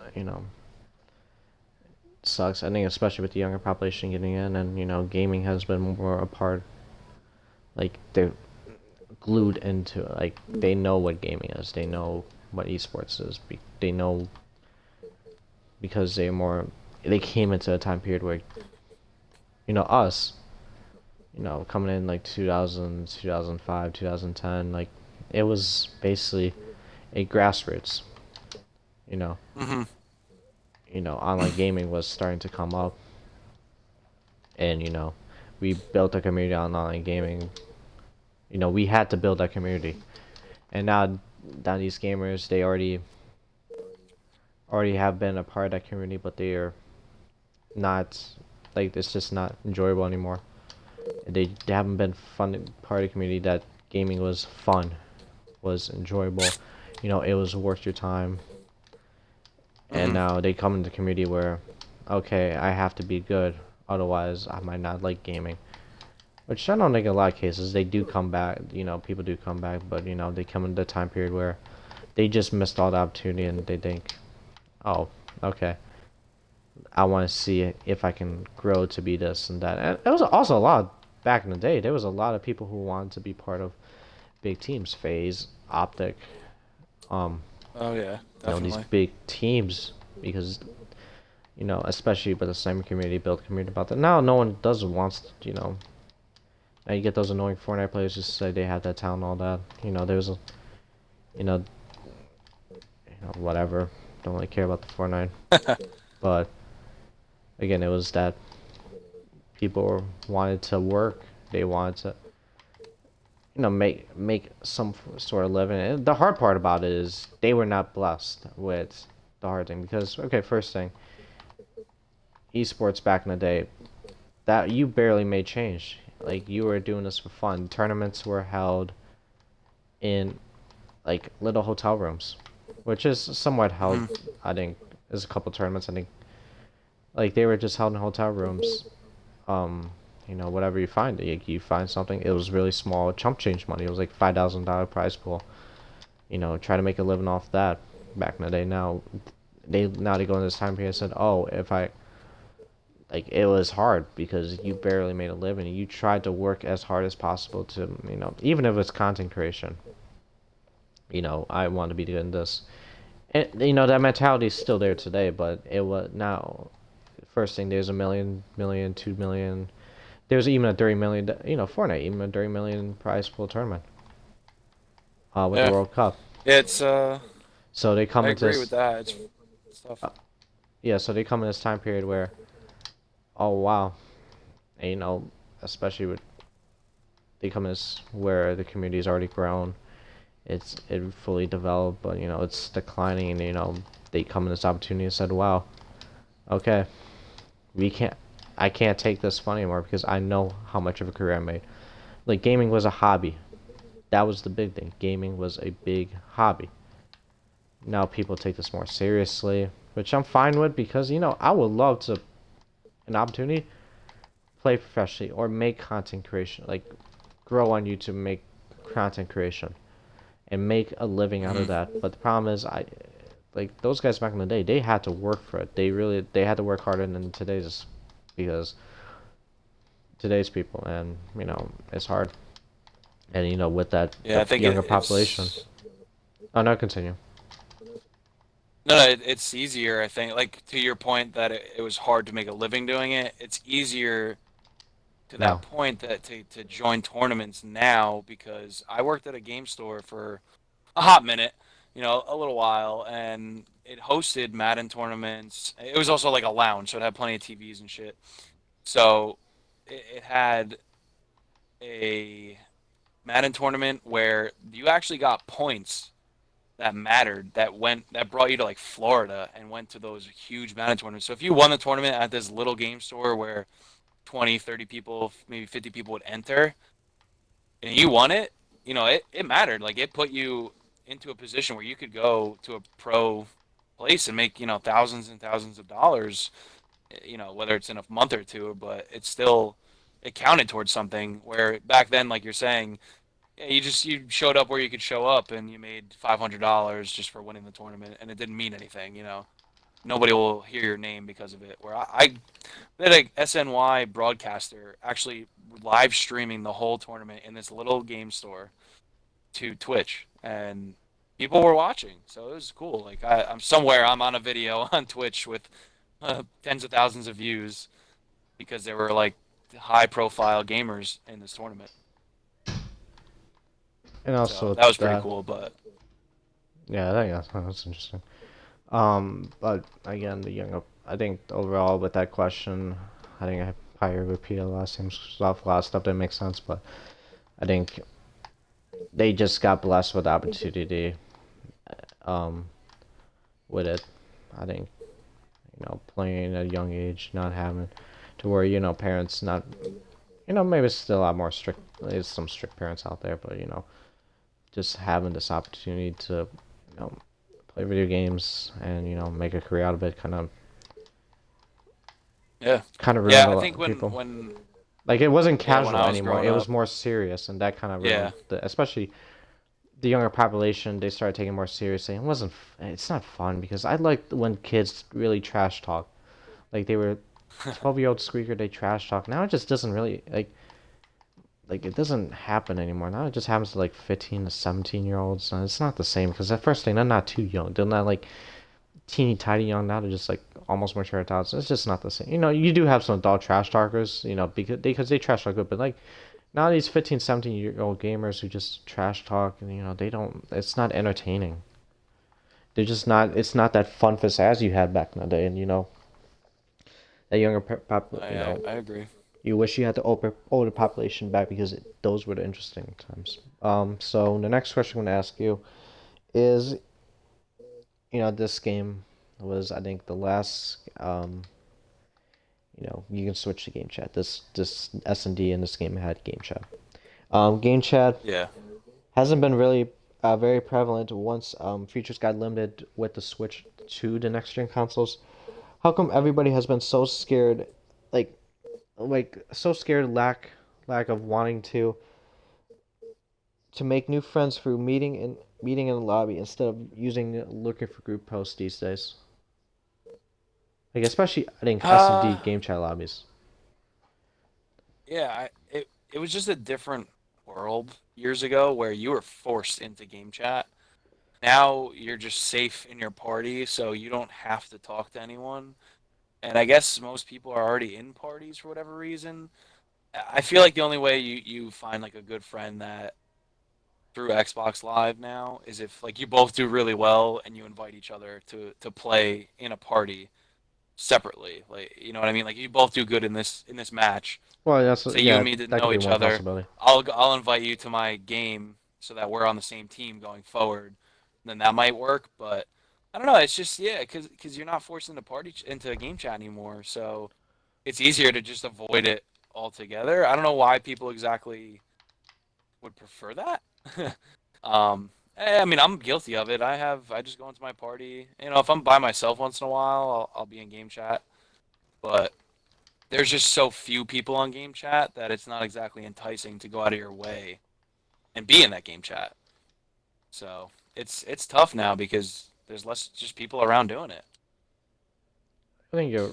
sucks. I think especially with the younger population getting in, and gaming has been more a part. Like they're glued into it. Like they know what gaming is. They know what esports is. They know because they came into a time period where us coming in like 2000, 2005, 2010, like it was basically a grassroots. You know, Hmm. online gaming was starting to come up, and we built a community on online gaming. We had to build that community, and now these gamers they already have been a part of that community, but they are not like it's just not enjoyable anymore. They haven't been fun part of the community that gaming was fun, was enjoyable. It was worth your time. And Hmm. now they come into the community where, okay, I have to be good, otherwise I might not like gaming. Which I don't think in a lot of cases they do come back. People do come back, but they come into the time period where they just missed all the opportunity and they think, oh, okay, I want to see if I can grow to be this and that. And it was also a lot back in the day. There was a lot of people who wanted to be part of big teams, Phase, Optic, um, Oh yeah, these definitely. big teams because especially with the same community, built a community about that. Now no one does wants now you get those annoying Fortnite players just say they have that talent and all that. There's a you know whatever. Don't really care about the Fortnite, but again, it was that people wanted to work. They wanted to make some sort of living. And the hard part about it is they were not blessed with the hard thing because okay, first thing, esports back in the day that you barely made change. Like you were doing this for fun. Tournaments were held in like little hotel rooms, which is somewhat held. Hmm. I think there's a couple tournaments. I think like they were just held in hotel rooms. Um, whatever you find, you find something. It was really small, chump change money. It was like $5,000 prize pool. Try to make a living off that. Back in the day, now they go in this time period and said, oh, if I like it was hard because you barely made a living. You tried to work as hard as possible to even if it's content creation. I want to be doing this. And that mentality is still there today, but it was now. First thing, there's a million, 2 million. There's even a 30 million. Fortnite even a 30 million prize pool tournament. With the Yeah, World Cup. yeah. It's So they come I into agree this. with that. It's tough. Yeah. So they come in this time period where, oh wow, and, especially with they come in this where the community's already grown. It fully developed, but it's declining, and they come in this opportunity and said, wow, okay, we can't. I can't take this fun anymore because I know how much of a career I made. Like gaming was a hobby. That was the big thing. Gaming was a big hobby. Now people take this more seriously, which I'm fine with because I would love to an opportunity play professionally or make content creation, like grow on YouTube, make content creation, and make a living out of Mhm. that. But the problem is, I like those guys back in the day. They had to work for it. They had to work harder than today's because today's people, and it's hard. And with that Yeah, the I think younger population. it's Oh no, continue. no, it's easier. I think, like to your point that it was hard to make a living doing it. It's easier to that Now, point that to join tournaments now because I worked at a game store for a hot minute, a little while, and it hosted Madden tournaments. It was also like a lounge, so it had plenty of TVs and shit. So it had a Madden tournament where you actually got points that mattered that brought you to like Florida and went to those huge Madden tournaments. So if you won the tournament at this little game store where 20, 30 people, maybe 50 people would enter, and you won it, it mattered. Like it put you into a position where you could go to a pro place and make, thousands and thousands of dollars, whether it's in a month or two, but it counted towards something where back then, like you're saying, yeah, you showed up where you could show up and you made $500 just for winning the tournament and it didn't mean anything. Nobody will hear your name because of it. Where I had a SNY broadcaster actually live streaming the whole tournament in this little game store to Twitch, and people were watching, so it was cool. Like I'm on a video on Twitch with tens of thousands of views because there were like high-profile gamers in this tournament. and So also that was pretty that, cool, but yeah, I think that's interesting. But again, I think overall with that question, I think I probably repeated a lot of same stuff, a lot of stuff that makes sense, but I think they just got blessed with the opportunity, um, with it. I think, playing at a young age, not having to worry, parents not, maybe still a lot more strict, there's some strict parents out there, but, just having this opportunity to, you know, play video games and, make a career out of it yeah, kind of ruined yeah. a I lot think of people. when Like it wasn't yeah, when casual I was anymore. growing It was up, more serious, and that kind of yeah, ruined especially the younger population. They started taking it more seriously. It wasn't. It's not fun because I liked when kids really trash talk. Like they were 12-year-old squeaker. They trash talk. Now it just doesn't really like it doesn't happen anymore. Now it just happens to like 15 to 17-year-olds. And it's not the same because that first thing they're not too young. They're not like teeny tiny young. Now they're just like almost mature adults. It's just not the same. You do have some adult trash talkers. Because they trash talk good, but like now these 15, 17-year-old gamers who just trash talk and they don't. It's not entertaining. They're just not. It's not that fun pizzazz you had back in the day, and that younger I agree. you wish you had the older population back because those were the interesting times. So the next question I'm gonna ask you is, this game was I think the last. You can switch to game chat. This S&D in this game had game chat. Game chat Yeah. hasn't been really very prevalent once features got limited with the switch to the next gen consoles. How come everybody has been so scared, like so scared lack of wanting to make new friends through meeting in the lobby instead of using looking for group posts these days? Like especially I think S&D Uh, game chat lobbies. yeah. It was just a different world years ago where you were forced into game chat. Now you're just safe in your party, so you don't have to talk to anyone. And I guess most people are already in parties for whatever reason. I feel like the only way you find like a good friend that through Xbox Live now is if like you both do really well and you invite each other to play in a party separately. Like you know what I mean? Like you both do good in this match. Well, Say you and yeah, me didn't that could know be each one other. possibility. I'll invite you to my game so that we're on the same team going forward. Then that might work, but I don't know. It's just yeah, because you're not forced into into a game chat anymore. So it's easier to just avoid it altogether. I don't know why people exactly would prefer that. I mean, I'm guilty of it. I just go into my party. You know, if I'm by myself once in a while, I'll be in game chat. But there's just so few people on game chat that it's not exactly enticing to go out of your way and be in that game chat. So it's tough now because there's less just people around doing it. I think you're.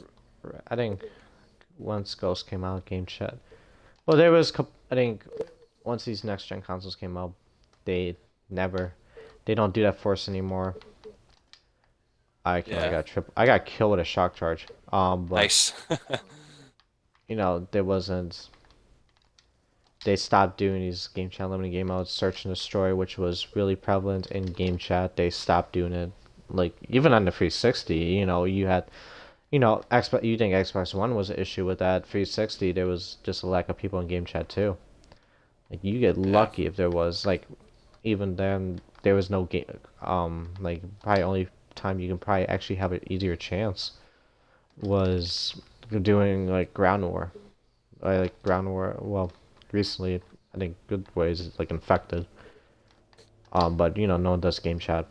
I think once Ghost came out, game chat. Well, there was. I think once these next gen consoles came out, they never. They don't do that for us anymore. I got triple. I got killed with a shock charge. But Nice. you know there wasn't. They stopped doing these game chat limited game modes, search and destroy, which was really prevalent in game chat. They stopped doing it. Like even on the 360, you know, you had, you know, Xbox. You think Xbox One was an issue with that 360? There was just a lack of people in game chat too. Like you get lucky if there was like, even then there was no game. Like probably only time you can probably actually have an easier chance was doing like ground war. I like ground war. Well, recently I think good ways is like infected. But you know no one does game chat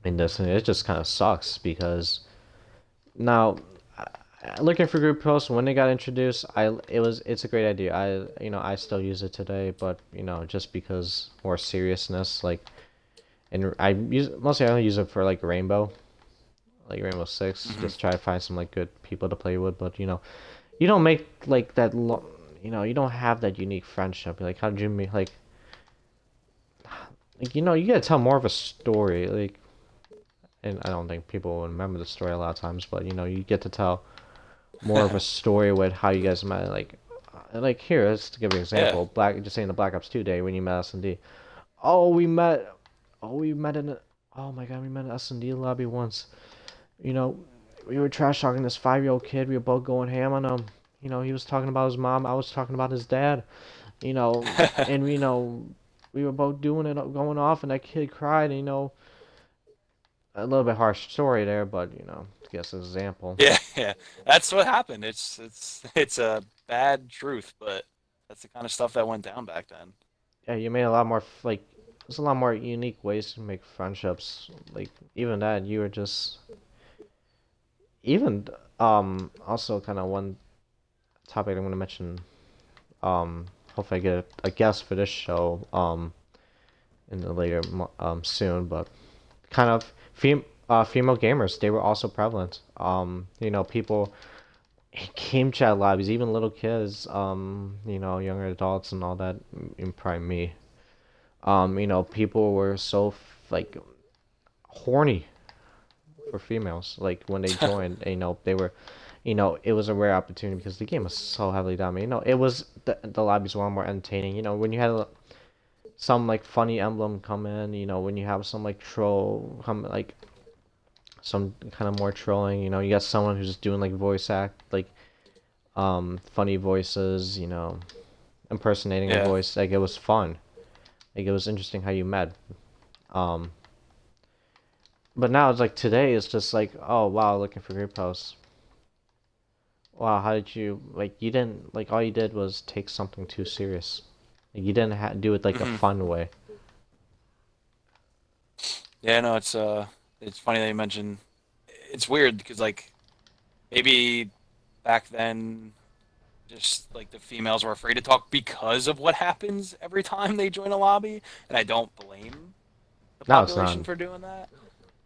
in this, and it just kind of sucks because now looking for group posts when they got introduced, it's a great idea. I still use it today, but you know just because more seriousness like, and I only use it for like Rainbow 6, just try to find some like good people to play with. But you know, you don't make like that. You know, you don't have that unique friendship. Like, how did you make like you know, you gotta tell more of a story. Like, and I don't think people will remember the story a lot of times, but you know, you get to tell more of a story with how you guys met. Like here, let's give you an example. Just saying the Black Ops 2 day when you met S&D. Oh, we met. Oh, we met in. Oh my God, we met in S&D lobby once. You know, we were trash talking this 5-year-old kid. We were both going ham on him. You know, he was talking about his mom. I was talking about his dad. You know, and you know, we were both doing it, going off, and that kid cried. And, you know, a little bit harsh story there, but you know, I guess an example. Yeah. That's what happened. It's a bad truth, but that's the kind of stuff that went down back then. Yeah, you made a lot more like. There's a lot more unique ways to make friendships. Like even that, you were just even also kind of one topic I'm gonna mention. Hopefully I get a guest for this show in the later soon, but kind of female gamers, they were also prevalent. You know, people in game chat lobbies, even little kids, you know, younger adults and all that, and probably me. You know, people were so like horny for females. Like when they joined, you know, they were, you know, it was a rare opportunity because the game was so heavily dominated. You know, it was the lobbies were a lot more entertaining. You know, when you had some like funny emblem come in, you know, when you have some like troll come like some kind of more trolling, you know, you got someone who's just doing like voice act like funny voices, you know, impersonating a voice. Like it was fun. Like it was interesting how you met. Um but now it's like today it's just like, oh wow, looking for group posts. Wow, how did you like you didn't like all you did was take something too serious. Like, you didn't do it like a fun way. Yeah, no, it's funny that you mentioned. It's weird because like maybe back then, just like the females were afraid to talk because of what happens every time they join a lobby, and I don't blame the Now it's not. population for doing that.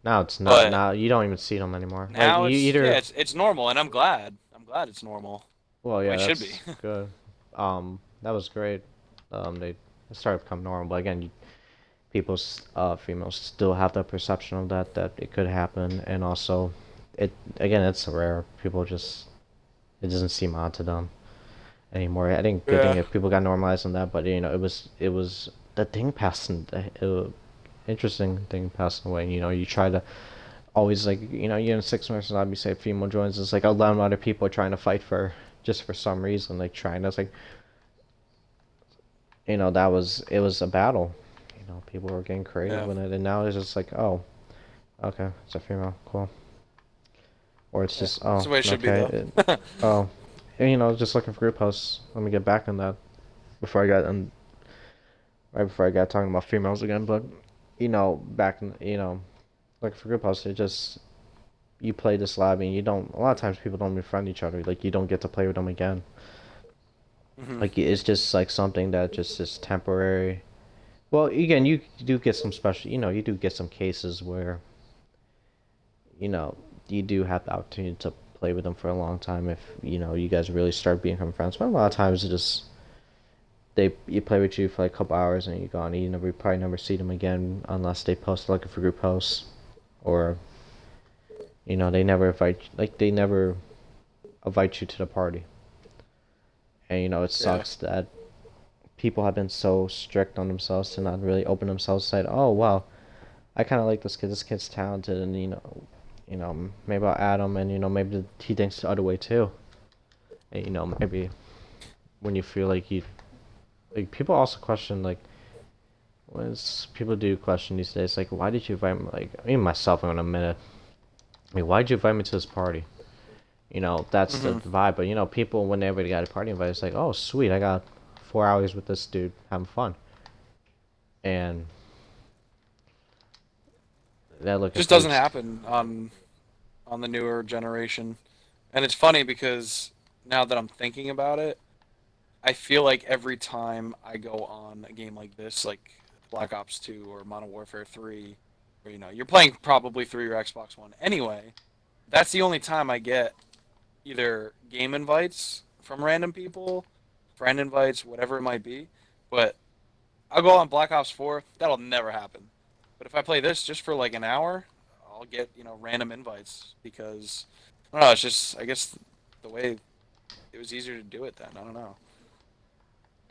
Now it's not. But Now you don't even see them anymore. now Like you either. it's normal, and I'm glad. I'm glad it's normal. Well, yeah, It should that's be. good. That was great. They started to become normal, but again, females still have that perception of that it could happen, and also, it's rare. People just it doesn't seem odd to them anymore. I think good thing if people got normalized on that, but you know, it was the thing passing. Interesting thing passing away. You know, you try to always like you know you're in 6 months and you say female joins. It's like 11 other people trying to fight for just for some reason, like trying to like you know it was a battle. You know, people were getting creative with it, and now it's just like, oh, okay, it's a female, cool. Or it's just, oh, That's the way it should okay, be, though. oh, just looking for group hosts. Let me get back on that before I got right before I got talking about females again. But back in looking for group hosts, it just you play this lobby and you don't. A lot of times people don't befriend each other. Like you don't get to play with them again. Hmm. Like it's just like something that just is temporary. Well, again, you do get some special. You do get some cases where you know you do have the opportunity to play with them for a long time if you guys really start becoming friends. But a lot of times it just you play with you for like a couple hours and you go on. You probably never see them again unless they post looking for group hosts or they never invite you to the party. And it Yeah. sucks that people have been so strict on themselves to not really open themselves to say, oh wow, I kind of like this kid. This kid's talented, and maybe I'll add him, and maybe he thinks the other way too. And maybe when you feel like people also question like people do question these days like why did you invite me? Like even myself, I'm gonna admit it. I mean, why did you invite me to this party? That's the Hmm. vibe. But people whenever they got a party invite, it's like, oh sweet, I got 4 hours with this dude having fun, and that looking Just for doesn't happen on the newer generation. And it's funny because now that I'm thinking about it, I feel like every time I go on a game like this, like Black Ops 2 or Modern Warfare 3, where you're playing probably through your Xbox One anyway, that's the only time I get either game invites from random people, friend invites, whatever it might be. But I'll go on Black Ops 4, that'll never happen. But if I play this just for like an hour, I'll get, random invites because I don't know, it's just I guess the way it was easier to do it then. I don't know.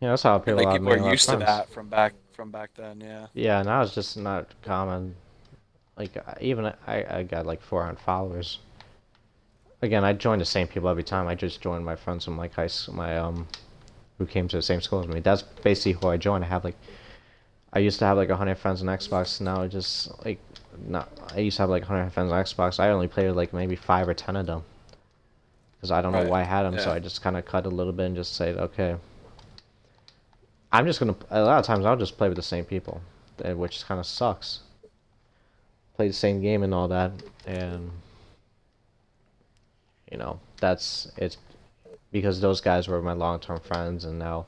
that's how And people like have people are made a lot of used to friends. that from back then, yeah. Yeah, now it's just not common. Like even I got like 400 followers. Again, I join the same people every time. I just join my friends from like high school, my who came to the same school as me. That's basically who I joined. I used to have like 100 friends on Xbox. Now I just like not. I used to have like 100 friends on Xbox. I only played with like maybe 5 or 10 of them because I don't know Right. why I had them. So Yeah. I just kind of cut a little bit and just said, okay, I'm just gonna. A lot of times I'll just play with the same people, which kind of sucks. Play the same game and all that, and that's it's because those guys were my long-term friends, and now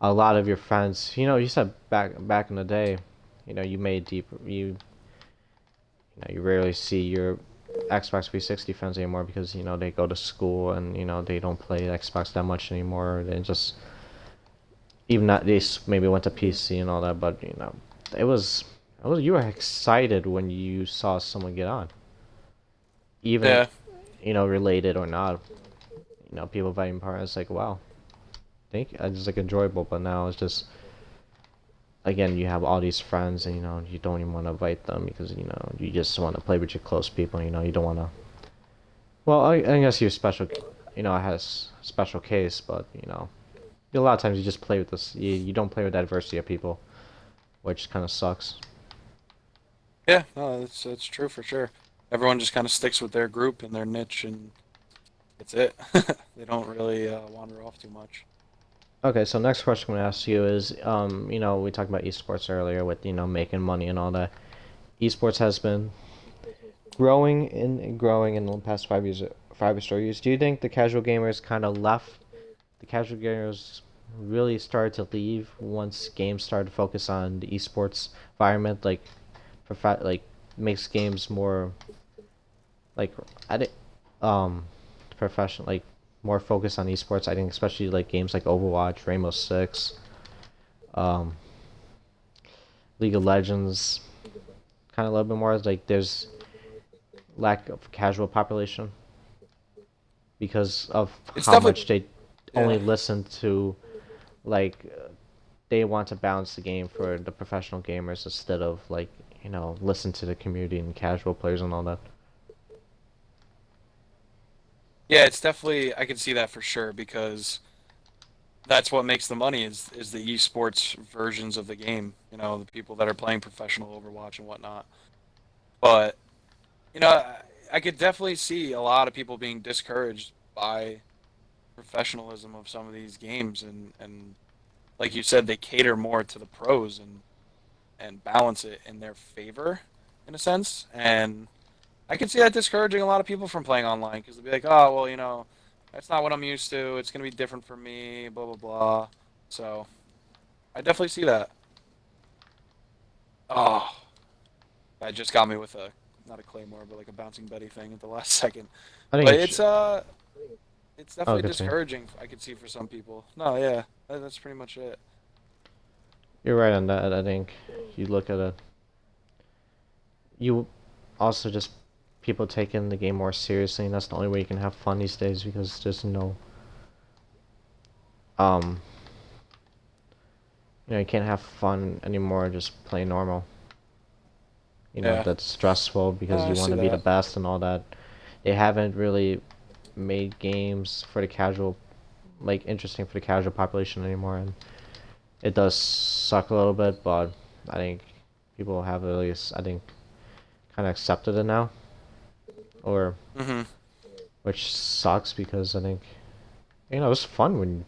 a lot of your friends, you said back in the day, you made deep you rarely see your Xbox 360 friends anymore because they go to school and they don't play Xbox that much anymore. They just even that they maybe went to PC and all that, but it was you were excited when you saw someone get on, even Yeah. related or not. People inviting partners like wow, think it's like enjoyable, but now it's just again you have all these friends and you don't even want to invite them because you just want to play with your close people. You don't want to. Well, I guess you're special. It has special case, but a lot of times you just play with this. You don't play with diversity of people, which kind of sucks. Yeah, no, that's true for sure. Everyone just kind of sticks with their group and their niche and that's it. They don't really wander off too much. Okay, so next question I'm gonna ask you is, we talked about esports earlier with making money and all that. Esports has been growing in the past 5 years, 5 or so years. Do you think the casual gamers kind of left? The casual gamers really started to leave once games started to focus on the esports environment, like makes games more like I think professional, like more focused on esports. I think especially like games like Overwatch, Rainbow Six, um, League of Legends, kind of a little bit more like there's lack of casual population because of It's how definitely much they only yeah. listen to like they want to balance the game for the professional gamers instead of like listen to the community and casual players and all that. Yeah, it's definitely I can see that for sure because that's what makes the money is the esports versions of the game. The people that are playing professional Overwatch and whatnot. But I could definitely see a lot of people being discouraged by professionalism of some of these games, and like you said, they cater more to the pros and balance it in their favor, in a sense. And I can see that discouraging a lot of people from playing online because they'll be like, oh, well, that's not what I'm used to. It's gonna be different for me. Blah blah blah. So I definitely see that. Oh, that just got me with a not a claymore, but like a bouncing Betty thing at the last second. I think But it's. it's Oh, definitely good thing. discouraging. I could see for some people. No, yeah, that's pretty much it. You're right on that. I think you look at it. You also just people taking the game more seriously, and that's the only way you can have fun these days because there's no um you can't have fun anymore just play normal. Yeah, That's stressful because I you want see to be the that. best and all that. They haven't really made games for the casual, like interesting for the casual population anymore, and it does suck a little bit, but I think people have at least, I think, kind of accepted it now, or Hmm. which sucks because I think, it was fun when,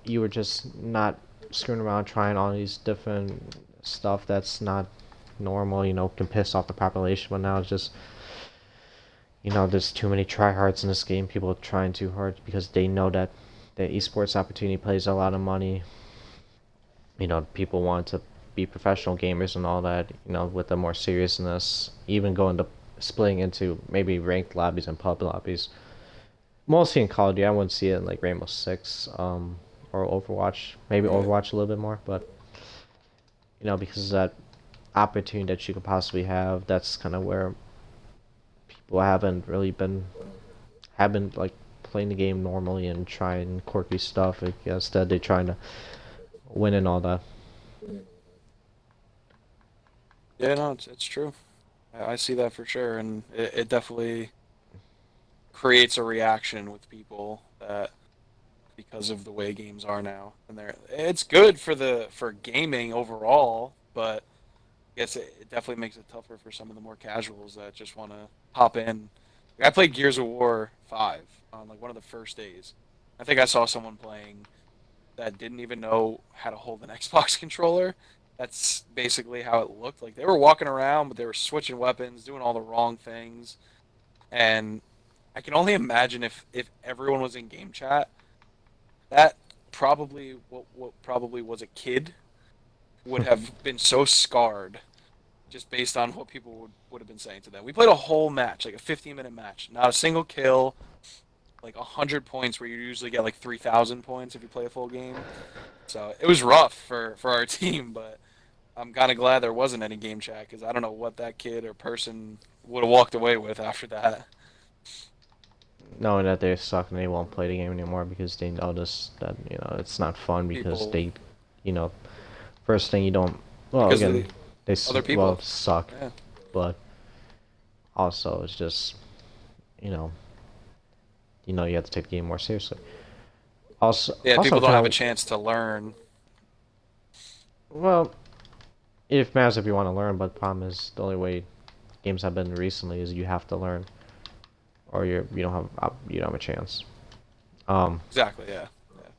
you were just not screwing around trying all these different stuff that's not normal, can piss off the population, but now it's just, there's too many tryhards in this game, people trying too hard because they know that the esports opportunity plays a lot of money. People want to be professional gamers and all that, with the more seriousness, even going to splitting into maybe ranked lobbies and pub lobbies. Mostly in Call of Duty, I wouldn't see it in like Rainbow Six, or Overwatch. Maybe Right. Overwatch a little bit more, but because of that opportunity that you could possibly have, that's kind of where people haven't like playing the game normally and trying quirky stuff. Like, instead, they're trying to win and all that. Yeah, no, it's true. I see that for sure, and it definitely creates a reaction with people that because of the way games are now, and it's good for gaming overall, but I guess it definitely makes it tougher for some of the more casuals that just want to hop in. Like, I played Gears of War 5 on like one of the first days. I think I saw someone playing that didn't even know how to hold an Xbox controller. That's basically how it looked. Like they were walking around, but they were switching weapons, doing all the wrong things. And I can only imagine if everyone was in game chat, that probably what probably was a kid would have been so scarred just based on what people would have been saying to them. We played a whole match, like a 15-minute match, not a single kill, like 100 points where you usually get like 3,000 points if you play a full game. So it was rough for our team, but I'm kind of glad there wasn't any game chat because I don't know what that kid or person would have walked away with after that. Knowing that they suck and they won't play the game anymore because they notice that it's not fun because People they, you know, first thing you don't. Well, because of again, the other well people. suck, Yeah, but also it's just you know you have to take the game more seriously. yeah. Also People don't have kind a of chance to learn. well, it matters if you want to learn, but the problem is the only way games have been recently is you have to learn, or you don't have a chance. Um, Exactly. Yeah. Yeah.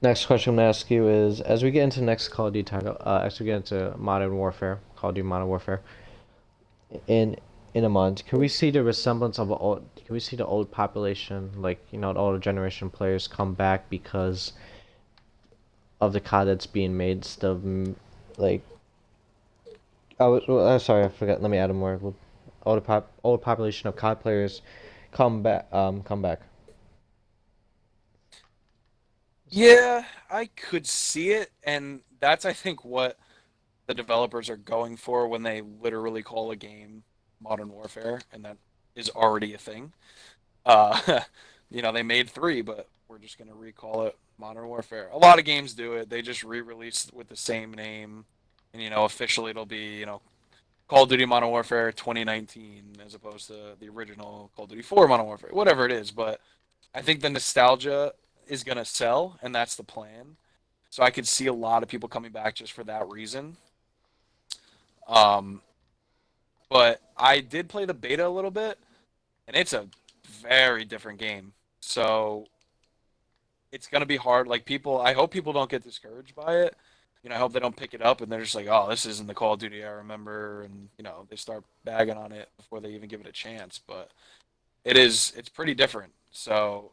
Next question I'm gonna ask you is: as we get into the next Call of Duty title, as we get into Modern Warfare, Call of Duty Modern Warfare, in in a month, can we see the resemblance of old? Can we see the old population, like the older generation players, come back because of the COD that's being made? Instead of like, sorry, I forgot. Let me add a more. Older population of COD players come back. Come back. Yeah, I could see it, and that's I think what the developers are going for when they literally call a game Modern Warfare, and that is already a thing. Uh, they made three, but we're just gonna recall it Modern Warfare. A lot of games do it. They just re-release with the same name, and officially it'll be Call of Duty Modern Warfare 2019 as opposed to the original Call of Duty 4 Modern Warfare, whatever it is. But I think the nostalgia is gonna sell, and that's the plan. So I could see a lot of people coming back just for that reason. Um, but I did play the beta a little bit, and it's a very different game. So it's gonna be hard. Like people, I hope people don't get discouraged by it. I hope they don't pick it up and they're just like, oh, this isn't the Call of Duty I remember, and they start bagging on it before they even give it a chance. But it's pretty different. So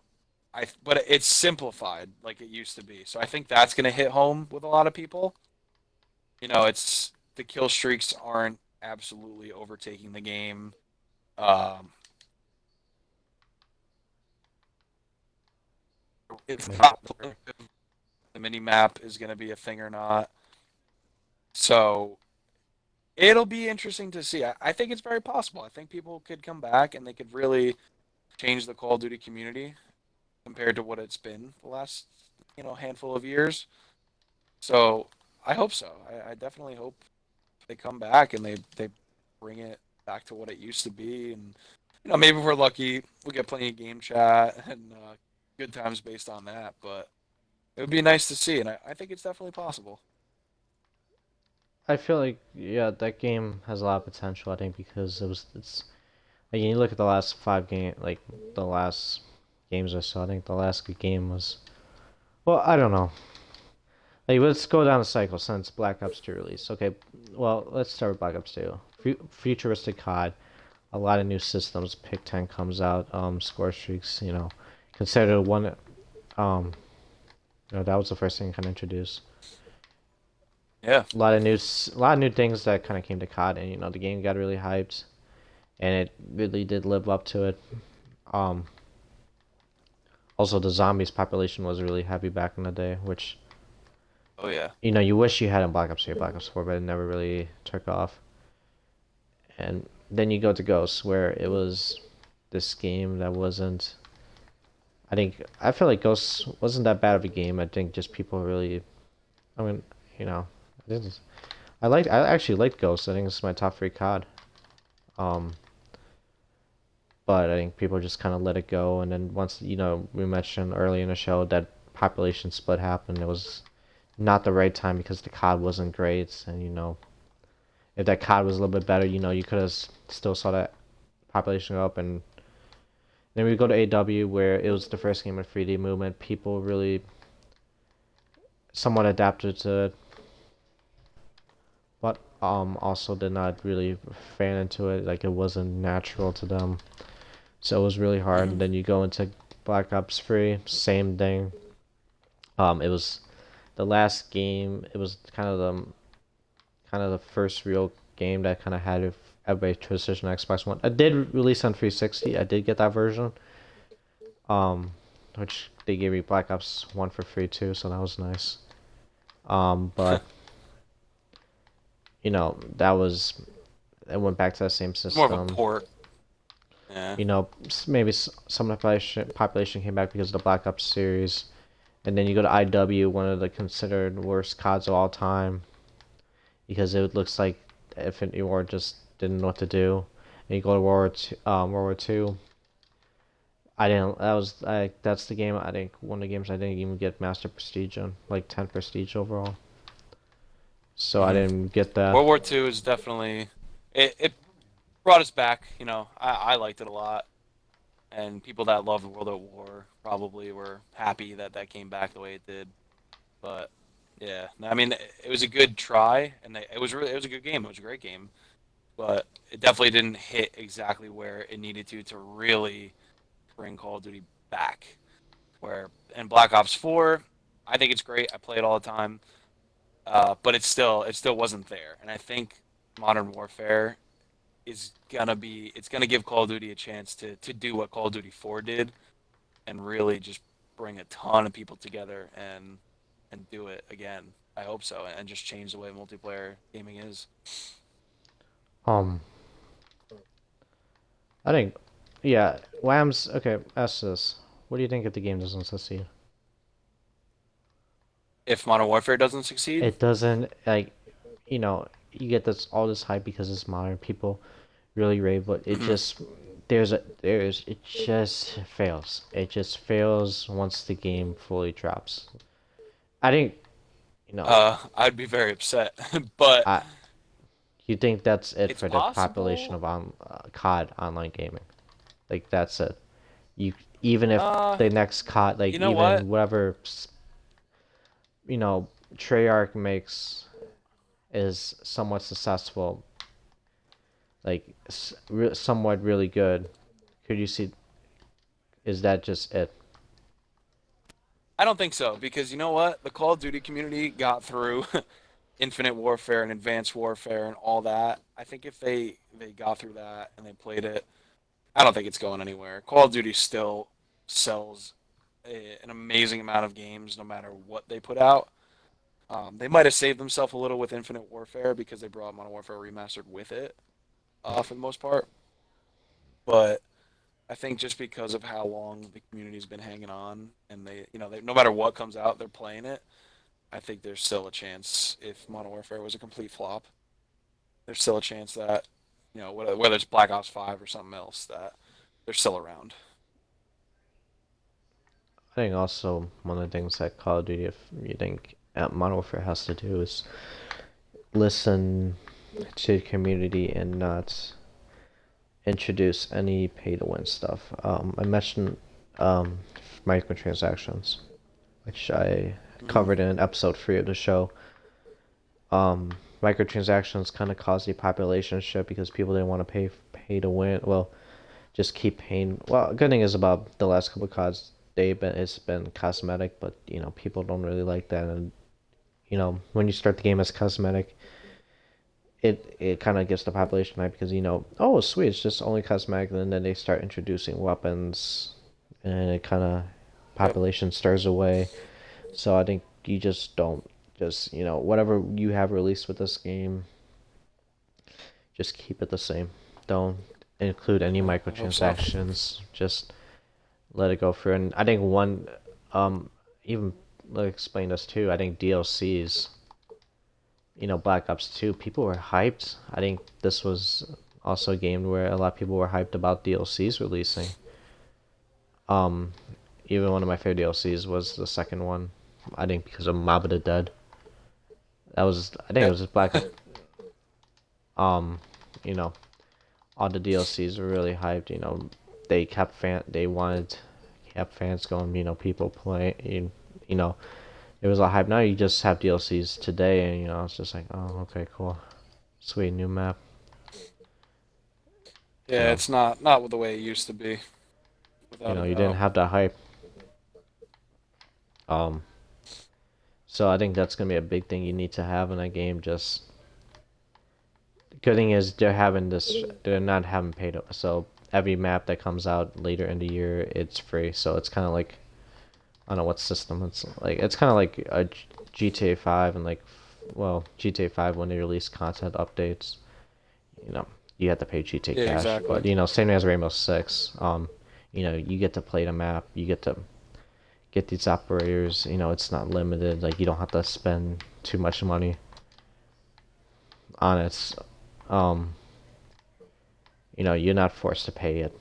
but it's simplified like it used to be. So I think that's gonna hit home with a lot of people. It's the kill streaks aren't absolutely overtaking the game. Um, it's not the mini map is going to be a thing or not. So it'll be interesting to see. I think it's very possible. I think people could come back and they could really change the Call of Duty community compared to what it's been the last handful of years. So I hope so. I definitely hope they come back and they bring it back to what it used to be. And maybe if we're lucky, we get plenty of game chat and good times based on that. But it would be nice to see, and I think it's definitely possible. I feel like yeah, that game has a lot of potential. I think because it's like you look at the last the last games I saw. I think the last good game was well, I don't know. Like let's go down the cycle since Black Ops 2 released. Okay, well let's start with Black Ops 2. Futuristic COD, a lot of new systems. Pick 10 comes out. Score streaks. Considered one. Um, that was the first thing kind of introduced. Yeah. A lot of new things that kind of came to COD, and the game got really hyped, and it really did live up to it. Um, Also, the zombies population was really heavy back in the day, which Oh yeah. you wish you had in Black Ops 3, Black Ops 4, but it never really took off. And then you go to Ghosts, where it was this game that wasn't. I feel like Ghosts wasn't that bad of a game. I think just people really. I mean, you know, I didn't. I actually liked Ghosts. I think it's my top 3 COD. Um, but I think people just kind of let it go. And then once we mentioned early in the show that population split happened, it was not the right time because the COD wasn't great. And if that COD was a little bit better, you could have still saw that population go up. And then we go to AW where it was the first game of 3D movement. People really somewhat adapted to it, but also did not really fan into it. Like it wasn't natural to them, so it was really hard. And then you go into Black Ops 3, same thing. It was the last game. It was kind of the first real game that kind of had everybody transition to Xbox One. It did release on 360. I did get that version. Which they gave me Black Ops 1 for free too, so that was nice. But that was it went back to that same system. More of a port. Yeah. Maybe some of the population came back because of the Black Ops series, and then you go to IW, one of the considered worst CODs of all time, because it looks like Infinity War just didn't know what to do. And you go to World War Two. I didn't. That's the game. I think one of the games I didn't even get Master Prestige on, like 10 Prestige overall. So I didn't get that. World War II is definitely it brought us back. I liked it a lot, and people that loved World at War probably were happy that that came back the way it did. But yeah, I mean, it was a good try, and it was a good game. It was a great game, but it definitely didn't hit exactly where it needed to really bring Call of Duty back. Where in Black Ops 4, I think it's great. I play it all the time, but it still wasn't there. And I think Modern Warfare it's gonna give Call of Duty a chance to do what Call of Duty 4 did, and really just bring a ton of people together and do it again. I hope so, and just change the way multiplayer gaming is. Um, I think, yeah, Lambs. Okay, ask this. What do you think if the game doesn't succeed? If Modern Warfare doesn't succeed, It doesn't you get all this hype because it's modern. People really rave, but it just it just fails. It just fails once the game fully drops. I think I'd be very upset. But I you think that's it it's for the population possible. of COD online gaming? Like that's it. You even if the next COD, like You know even what? whatever Treyarch makes is somewhat successful, like somewhat really good. Could you see? Is that just it? I don't think so because you know what? The Call of Duty community got through Infinite Warfare and Advanced Warfare and all that. I think if they got through that and they played it, I don't think it's going anywhere. Call of Duty still sells an amazing amount of games no matter what they put out. They might have saved themselves a little with Infinite Warfare because they brought Modern Warfare Remastered with it, for the most part. But I think just because of how long the community's been hanging on, and no matter what comes out, they're playing it. I think there's still a chance if Modern Warfare was a complete flop, there's still a chance that whether it's Black Ops 5 or something else, that they're still around. I think also one of the things that Call of Duty, if you think Modern Warfare has to do, is listen to the community and not introduce any pay-to-win stuff. I mentioned microtransactions, which I covered in episode 3 of the show. Microtransactions kind of caused the population shift because people didn't want to pay to win. Well, just keep paying. Well, good thing is about the last couple of cards, it's been cosmetic, but people don't really like that. And when you start the game as cosmetic, it kind of gets the population hype because oh sweet, it's just only cosmetic, and then they start introducing weapons, and it kind of population stirs away. So I think you just don't whatever you have released with this game, just keep it the same. Don't include any microtransactions. Just let it go through. And I think even let me explain this too. I think DLCs, Black Ops 2, people were hyped. I think this was also a game where a lot of people were hyped about DLCs releasing. Even one of my favorite DLCs was the second one. I think because of Mob of the Dead. I think it was just Black Ops. All the DLCs were really hyped. They kept fans going. People playing. It was a hype. Now you just have DLCs today, and it's just like, oh, okay, cool, sweet new map. Yeah, it's not the way it used to be. You didn't have that hype. So I think that's gonna be a big thing you need to have in a game. Just the good thing is they're not having paid. So every map that comes out later in the year, it's free. So it's kind of like, I don't know what system it's like. It's kind of like a GTA 5 and GTA 5 when they release content updates. You have to pay GTA cash. Exactly. But same as Rainbow Six. You get to play the map. You get to get these operators. It's not limited. Like you don't have to spend too much money on it. You're not forced to pay it.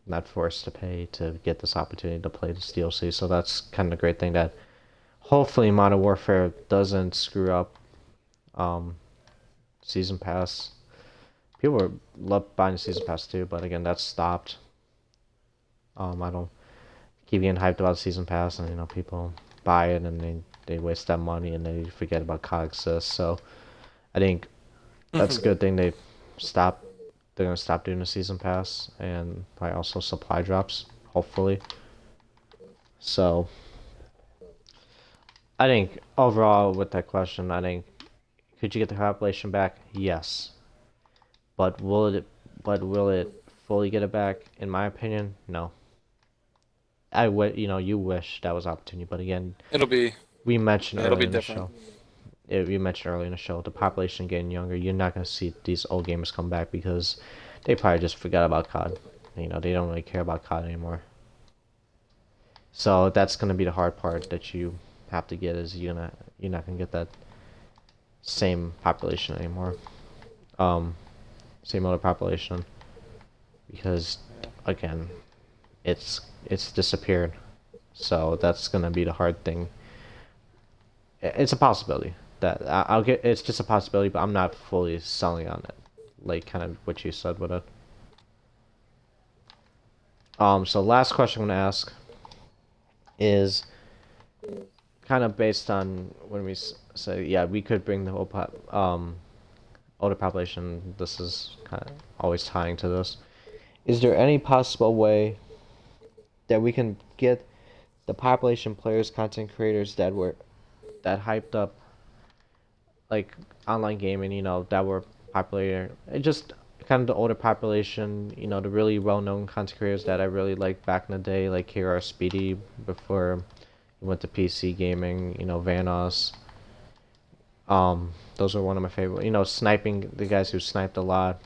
Not forced to pay to get this opportunity to play this DLC. So that's kind of a great thing that hopefully Modern Warfare doesn't screw up. Season Pass. People love buying Season Pass too, but again, that's stopped. I don't keep getting hyped about Season Pass, and people buy it and they waste that money and they forget about Coexist. So I think that's a good thing they're gonna stop doing the Season Pass and probably also supply drops, hopefully. So I think overall with that question, I think could you get the population back? Yes. But will it fully get it back? In my opinion, no. You wish that was opportunity, but again, we mentioned earlier in the show. We mentioned earlier in the show, the population getting younger. You're not gonna see these old gamers come back because they probably just forgot about COD. They don't really care about COD anymore. So that's gonna be the hard part that you have to get, is you're not gonna get that same population anymore. Same older population, because again, it's disappeared. So that's gonna be the hard thing. It's a possibility that I'll get. It's just a possibility, but I'm not fully selling on it. Like kind of what you said with it. So last question I'm gonna ask is kind of based on when we say, yeah, we could bring the whole older population. This is kind of always tying to this. Is there any possible way that we can get the population players, content creators that hyped up like online gaming, that were popular, and just kind of the older population, the really well-known content creators that I really liked back in the day, like KR Speedy before he went to PC gaming, Vanos. Those are one of my favorite. Sniping, the guys who sniped a lot.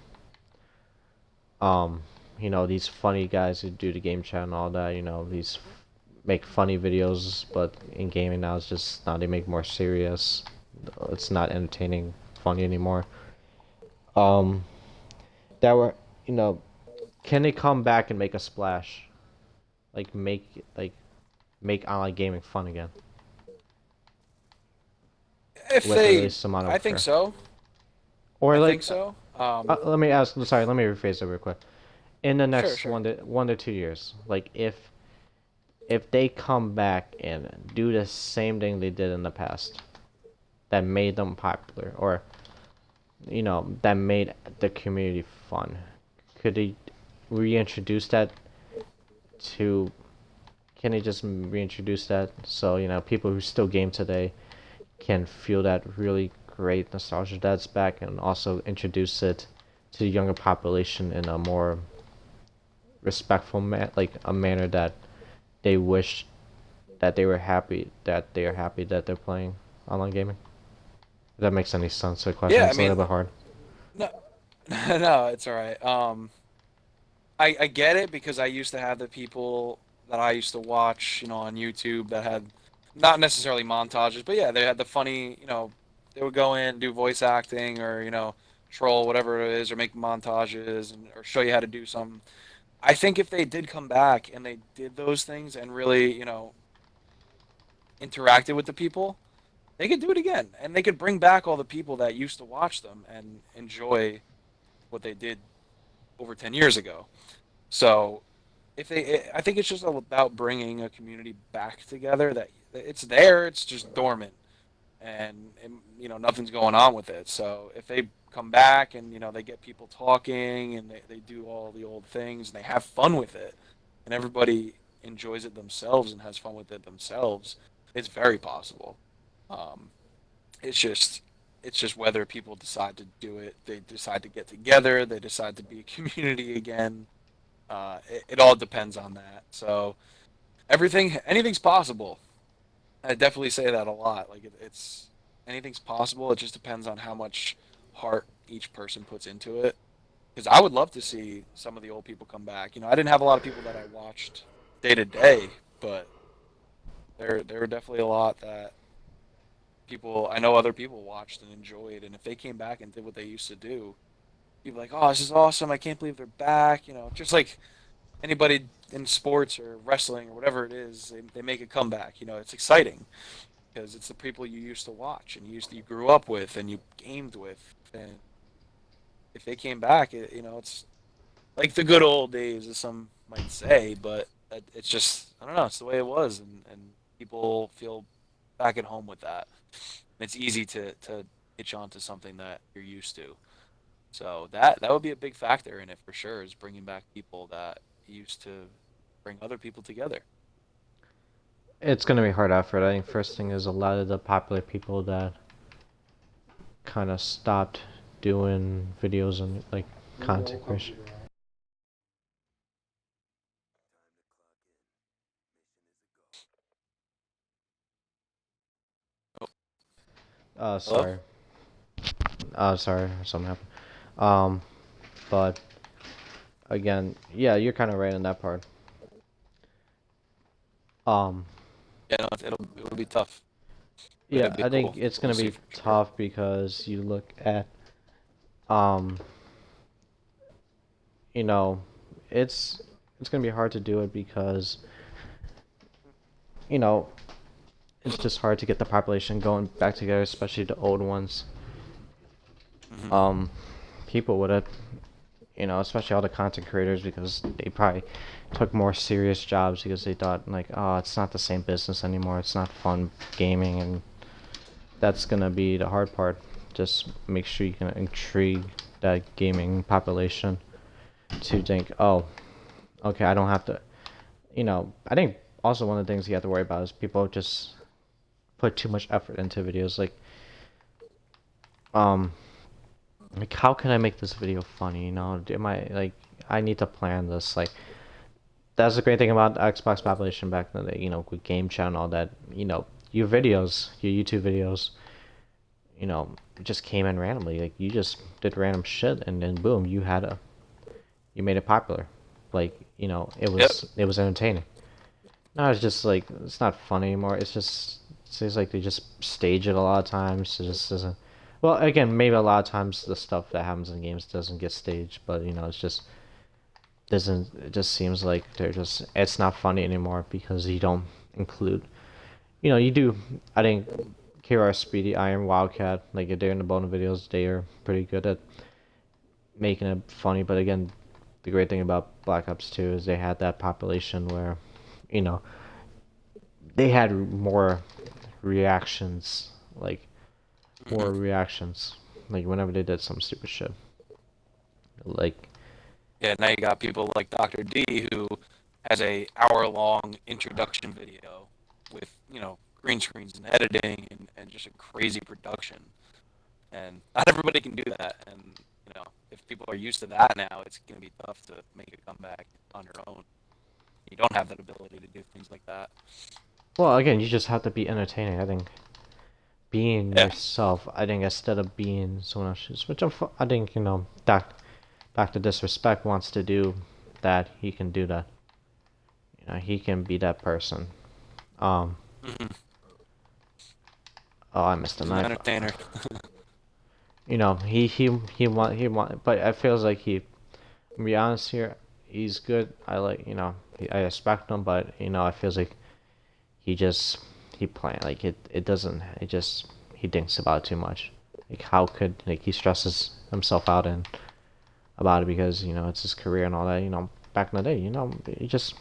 Um, these funny guys who do the game chat and all that. These make funny videos, but in gaming now it's just now they make more serious. It's not entertaining, funny anymore. Um, that were, you know, can they come back and make a splash? Like make online gaming fun again If with at they, least some amount I of think so. or I like think so. let me ask. Sorry, let me rephrase that real quick. In the Sure, next sure. 1 to 2 years, like if they come back and do the same thing they did in the past, that made them popular, or that made the community fun, could they reintroduce that to? Can they just reintroduce that so people who still game today can feel that really great nostalgia that's back, and also introduce it to the younger population in a more respectful like a manner that they wish that they are happy that they're playing online gaming. If that makes any sense. The question Yeah, I it's a little mean, bit hard. no, no, it's all right. I get it because I used to have the people that I used to watch, on YouTube that had not necessarily montages, but yeah, they had the funny, they would go in, do voice acting or, troll whatever it is or make montages or show you how to do something. I think if they did come back and they did those things and really, interacted with the people, they could do it again and they could bring back all the people that used to watch them and enjoy what they did over 10 years ago. So if they, I think it's just about bringing a community back together. That it's there, it's just dormant, and nothing's going on with it. So if they come back and they get people talking and they do all the old things and they have fun with it, and everybody enjoys it themselves and has fun with it themselves, it's very possible. Um, it's just whether people decide to do it, they decide to get together, they decide to be a community again. It all depends on that. So anything's possible. I definitely say that a lot. Like it's anything's possible. It just depends on how much heart each person puts into it. Because I would love to see some of the old people come back. I didn't have a lot of people that I watched day to day, but there were definitely a lot that people I know other people watched and enjoyed. And if they came back and did what they used to do, you'd be like, "Oh, this is awesome! I can't believe they're back!" Just like anybody in sports or wrestling or whatever it is, they make a comeback. It's exciting because it's the people you used to watch and you grew up with and you gamed with. And if they came back, it's like the good old days, as some might say. But it's just I don't know. It's the way it was, and people feel back at home with that. It's easy to hitch on to something that you're used to. So that would be a big factor in it for sure, is bringing back people that used to bring other people together. It's gonna be hard effort. I think first thing is a lot of the popular people that kind of stopped doing videos and like content creation. Hello? Sorry. Sorry, something happened. Um, but again, yeah, you're kind of right on that part. Um, Yeah, no, it'll be tough, but yeah, it'd be I think cool. it's We'll gonna see be for sure. tough because you look at, um, you know, it's it's gonna be hard to do it because you know it's just hard to get the population going back together, especially the old ones. Hmm. Um, people would have especially all the content creators because they probably took more serious jobs because they thought like, oh, it's not the same business anymore. It's not fun gaming, and that's gonna be the hard part. Just make sure you can intrigue that gaming population to think, oh, okay, I don't have to. I think also one of the things you have to worry about is people just put too much effort into videos. Um, like how can I make this video funny? Am I like I need to plan this? Like that's the great thing about the Xbox population back in the day. With Game Chat and all that. Your videos, your YouTube videos, just came in randomly. Like you just did random shit, and then boom, you made it popular. Like it was entertaining. Now it's just like it's not funny anymore. It seems like they just stage it a lot of times. It just doesn't. Well, again, maybe a lot of times the stuff that happens in games doesn't get staged, but it's just doesn't. It just seems like it's not funny anymore because you don't include. You do. I think KR Speedy, Iron, Wildcat, like they're in the bonus videos, they are pretty good at making it funny. But again, the great thing about Black Ops 2 is they had that population where, you know, they had reactions, like more reactions, like whenever they did some stupid shit. Like, yeah, now you got people like Dr. D who has a hour-long introduction video with, green screens and editing and just a crazy production. And not everybody can do that. And, if people are used to that now, it's going to be tough to make a comeback on your own. You don't have that ability to do things like that. well, again, you just have to be entertaining. I think being yourself. I think instead of being someone else's, which I think Dr. Disrespect wants to do that. He can do that. He can be that person. Oh, I missed a knife. Entertainer. He want, but it feels like to be honest here, he's good. I I respect him, but it feels like he playing like it doesn't, he thinks about it too much. Like how could he stresses himself out and about it because it's his career and all that. Back in the day, he just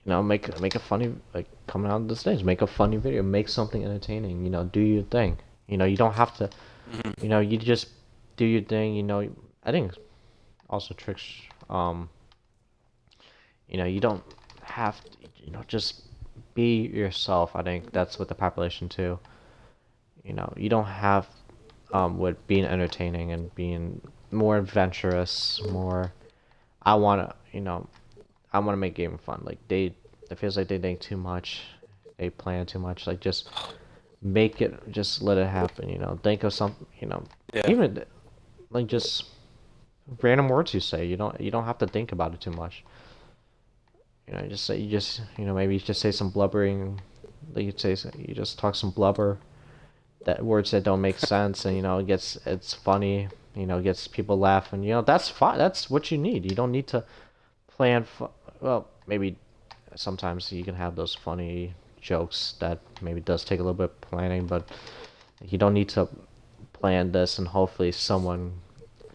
make a funny, like coming out of the stage, make a funny video, make something entertaining. Do your thing. You don't have to. You just do your thing. I think also tricks. You don't have to. Just be yourself. I think that's what the population too. You don't have with being entertaining and being more adventurous, more. I wanna, I wanna make gaming fun. Like it feels like they think too much, they plan too much. Like just make it, just let it happen. Think of something, even like just random words you say. You don't have to think about it too much. Maybe you just say some blubbering. Like you just talk some blubber, that words that don't make sense, and it's funny. Gets people laughing. That's fine. That's what you need. You don't need to plan. Well, maybe sometimes you can have those funny jokes that maybe does take a little bit of planning, but you don't need to plan this and hopefully someone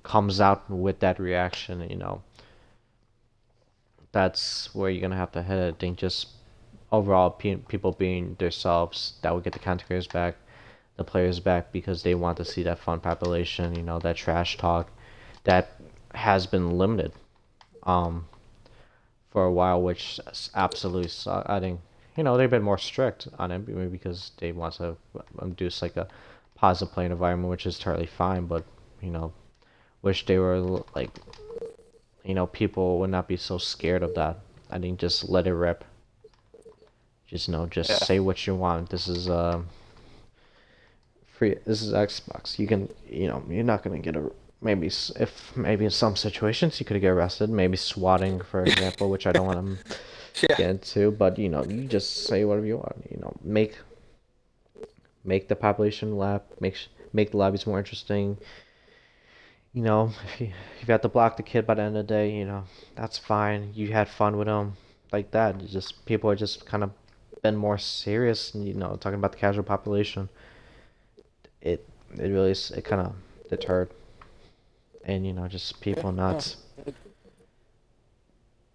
comes out with that reaction. That's where you're gonna have to hit it. I think just overall people being themselves, that would get the content creators back, the players back, because they want to see that fun population, that trash talk that has been limited for a while, which absolutely sucks. I think they've been more strict on it maybe because they want to induce like a positive playing environment, which is totally fine, but wish they were like people would not be so scared of that. I think just let it rip. Just say what you want. This is free. This is Xbox. You can you're not gonna get a maybe in some situations you could get arrested. Maybe swatting, for example, which I don't want to get into. But you just say whatever you want. Make the population laugh. Make the lobbies more interesting. If you have to block the kid by the end of the day, that's fine. You had fun with him, like that. It's just people are just kind of been more serious, talking about the casual population. It really kind of deterred. and just people Yeah. not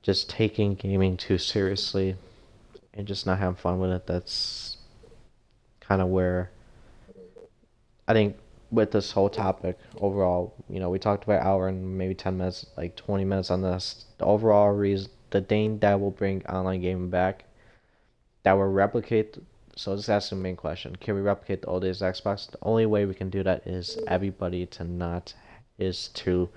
just taking gaming too seriously and just not having fun with it. That's kind of where I think with this whole topic overall, we talked about an hour and maybe 10 minutes, like 20 minutes on this. The overall reason, the thing that will bring online gaming back, that will replicate. So just asking the main question: can we replicate the old days Xbox? The only way we can do that is to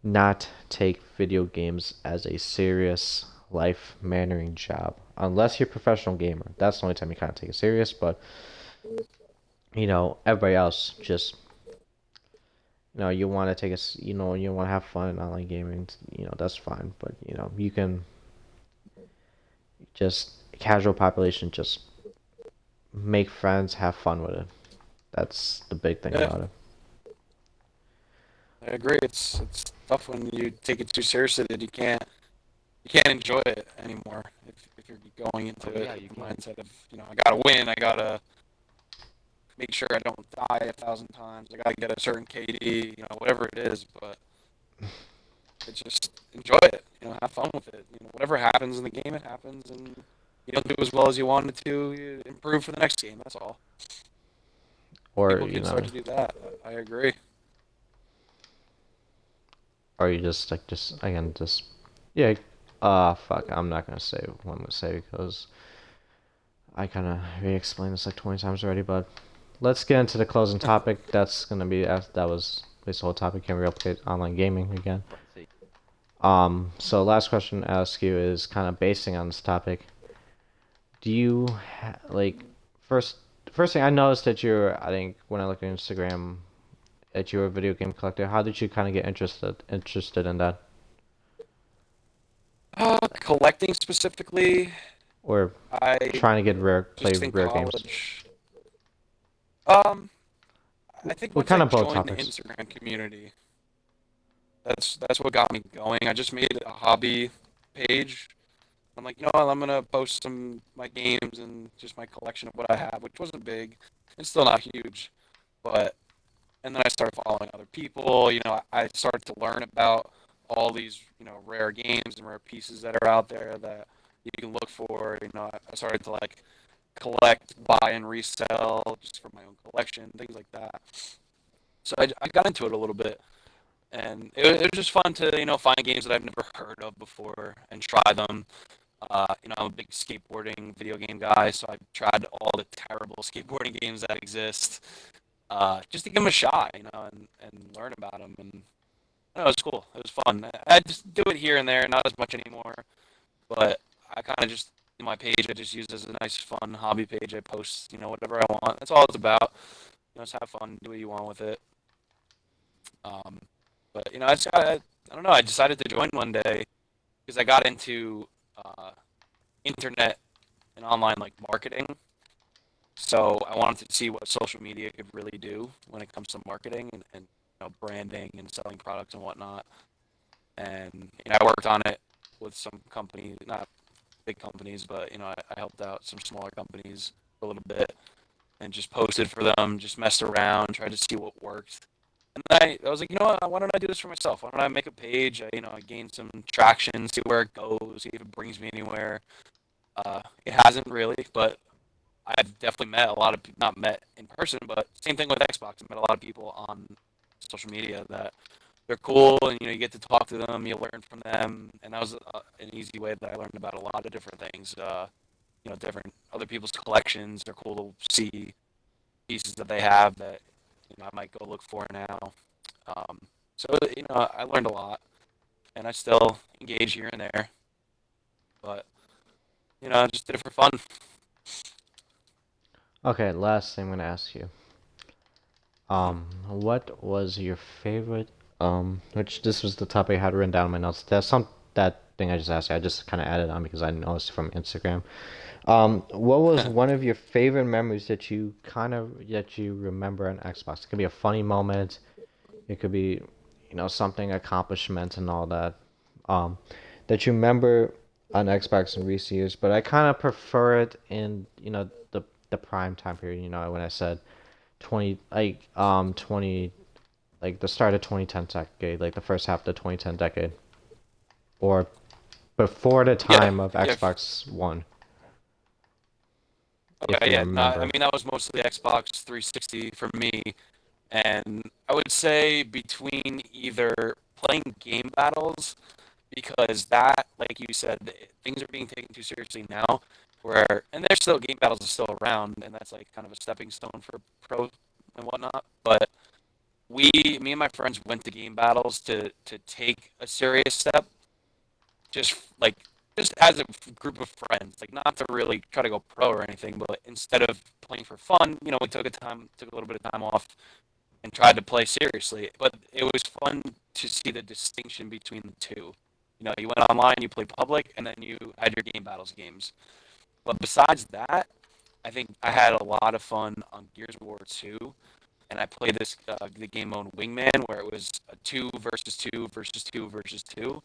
not take video games as a serious life mannering job. Unless you're a professional gamer, that's the only time you kind of take it serious. But everybody else just you want to take a you want to have fun in online gaming. That's fine. But you can just casual population just make friends, have fun with it. That's the big thing Yeah, about it. I agree. It's tough when you take it too seriously that you can't enjoy it anymore if you're going into Oh it yeah, with you the can. mindset of I gotta win, I gotta make sure I don't die 1,000 times, I gotta get a certain KD, whatever it is, but it's just enjoy it, have fun with it. Whatever happens in the game, it happens, and you don't do as well as you wanted to, you improve for the next game. That's all. Or People can start to do that. I agree. or you just like just again just yeah. Fuck. I'm not gonna say what I'm gonna say because I kind of re-explained this like 20 times already. But let's get into the closing topic. That's gonna be that was this whole topic. Can we replicate online gaming again? Let's see. So last question I ask you is kind of basing on this topic. Do you like first first thing I noticed that I think when I look at Instagram that you're a video game collector. How did you kind of get interested in that, Collecting specifically, or I trying to get play just in rare games? college. Um, I think What once I kind of both joined the topics? Instagram community, that's what got me going. I just made a hobby page. I'm like, what, I'm gonna post some my games and just my collection of what I have, which wasn't big. It's still not huge, but and then I started following other people. I started to learn about all these, rare games and rare pieces that are out there that you can look for. I started to like collect, buy, and resell just for my own collection, things like that. So I got into it a little bit, and it was just fun to find games that I've never heard of before and try them. I'm a big skateboarding video game guy, so I've tried all the terrible skateboarding games that exist, just to give them a shot, and learn about them. And it was cool. It was fun. I just do it here and there, not as much anymore, but I kind of just in my page, I just use it as a nice, fun hobby page. I post, whatever I want. That's all it's about. Just have fun, do what you want with it. Um, but I don't know. I decided to join one day because I got into uh, internet and online like marketing. So I wanted to see what social media could really do when it comes to marketing and branding and selling products and whatnot. And I worked on it with some companies, not big companies, but I helped out some smaller companies for a little bit and just posted for them, just messed around, tried to see what worked. And I was like, what, why don't I do this for myself? Why don't I make a page? I gain some traction, see where it goes, see if it brings me anywhere. It hasn't really, but I've definitely met a lot of not met in person, but same thing with Xbox. I met a lot of people on social media that they're cool, and you get to talk to them, you learn from them, and that was an easy way that I learned about a lot of different things. Different other people's collections. They're cool to see pieces that they have that I might go look for now. Um, so I learned a lot, and I still engage here and there, but I just did it for fun. Okay, last thing I'm gonna ask you. What was your favorite? Which this was the topic I had written down in my notes. That thing I just asked you. I just kind of added on because I noticed from Instagram. What was one of your favorite memories that you remember on Xbox? It could be a funny moment. It could be, something accomplishment and all that. Um, that you remember on Xbox in recent years. But I kind of prefer it in, the prime time period. When I said 20 like 20. like the start of 2010 decade, like the first half of the 2010 decade, or before the Yeah, time of yeah. Xbox One, if Okay, you yeah. No, I remember. mean that was mostly Xbox 360 for me, and I would say between either playing game battles because that, like you said, things are being taken too seriously now. Where and there's still game battles are still around, and that's like kind of a stepping stone for pro and whatnot. But me and my friends went to game battles to take a serious step, just like just as a group of friends, like not to really try to go pro or anything, but instead of playing for fun, we took a little bit of time off and tried to play seriously. But it was fun to see the distinction between the two. You went online, you played public, and then you had your game battles games. But besides that, I think I had a lot of fun on Gears of War 2, and I played the game mode Wingman, where it was a 2 versus 2 versus 2 versus 2,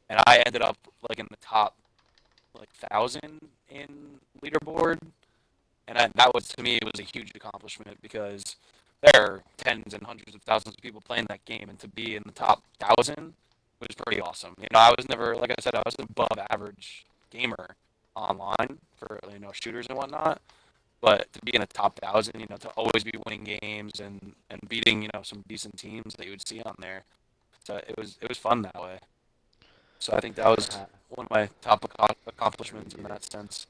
and I ended up like in the top like 1,000 in leaderboard, and that was to me it was a huge accomplishment because there are tens and hundreds of thousands of people playing that game, and to be in the top 1,000 was pretty awesome. I was never, like I said, I was an above average gamer online for shooters and whatnot, but to be in the top 1,000, to always be winning games and beating some decent teams that you would see on there, so it was fun that way. So I think that was one of my top accomplishments in that sense.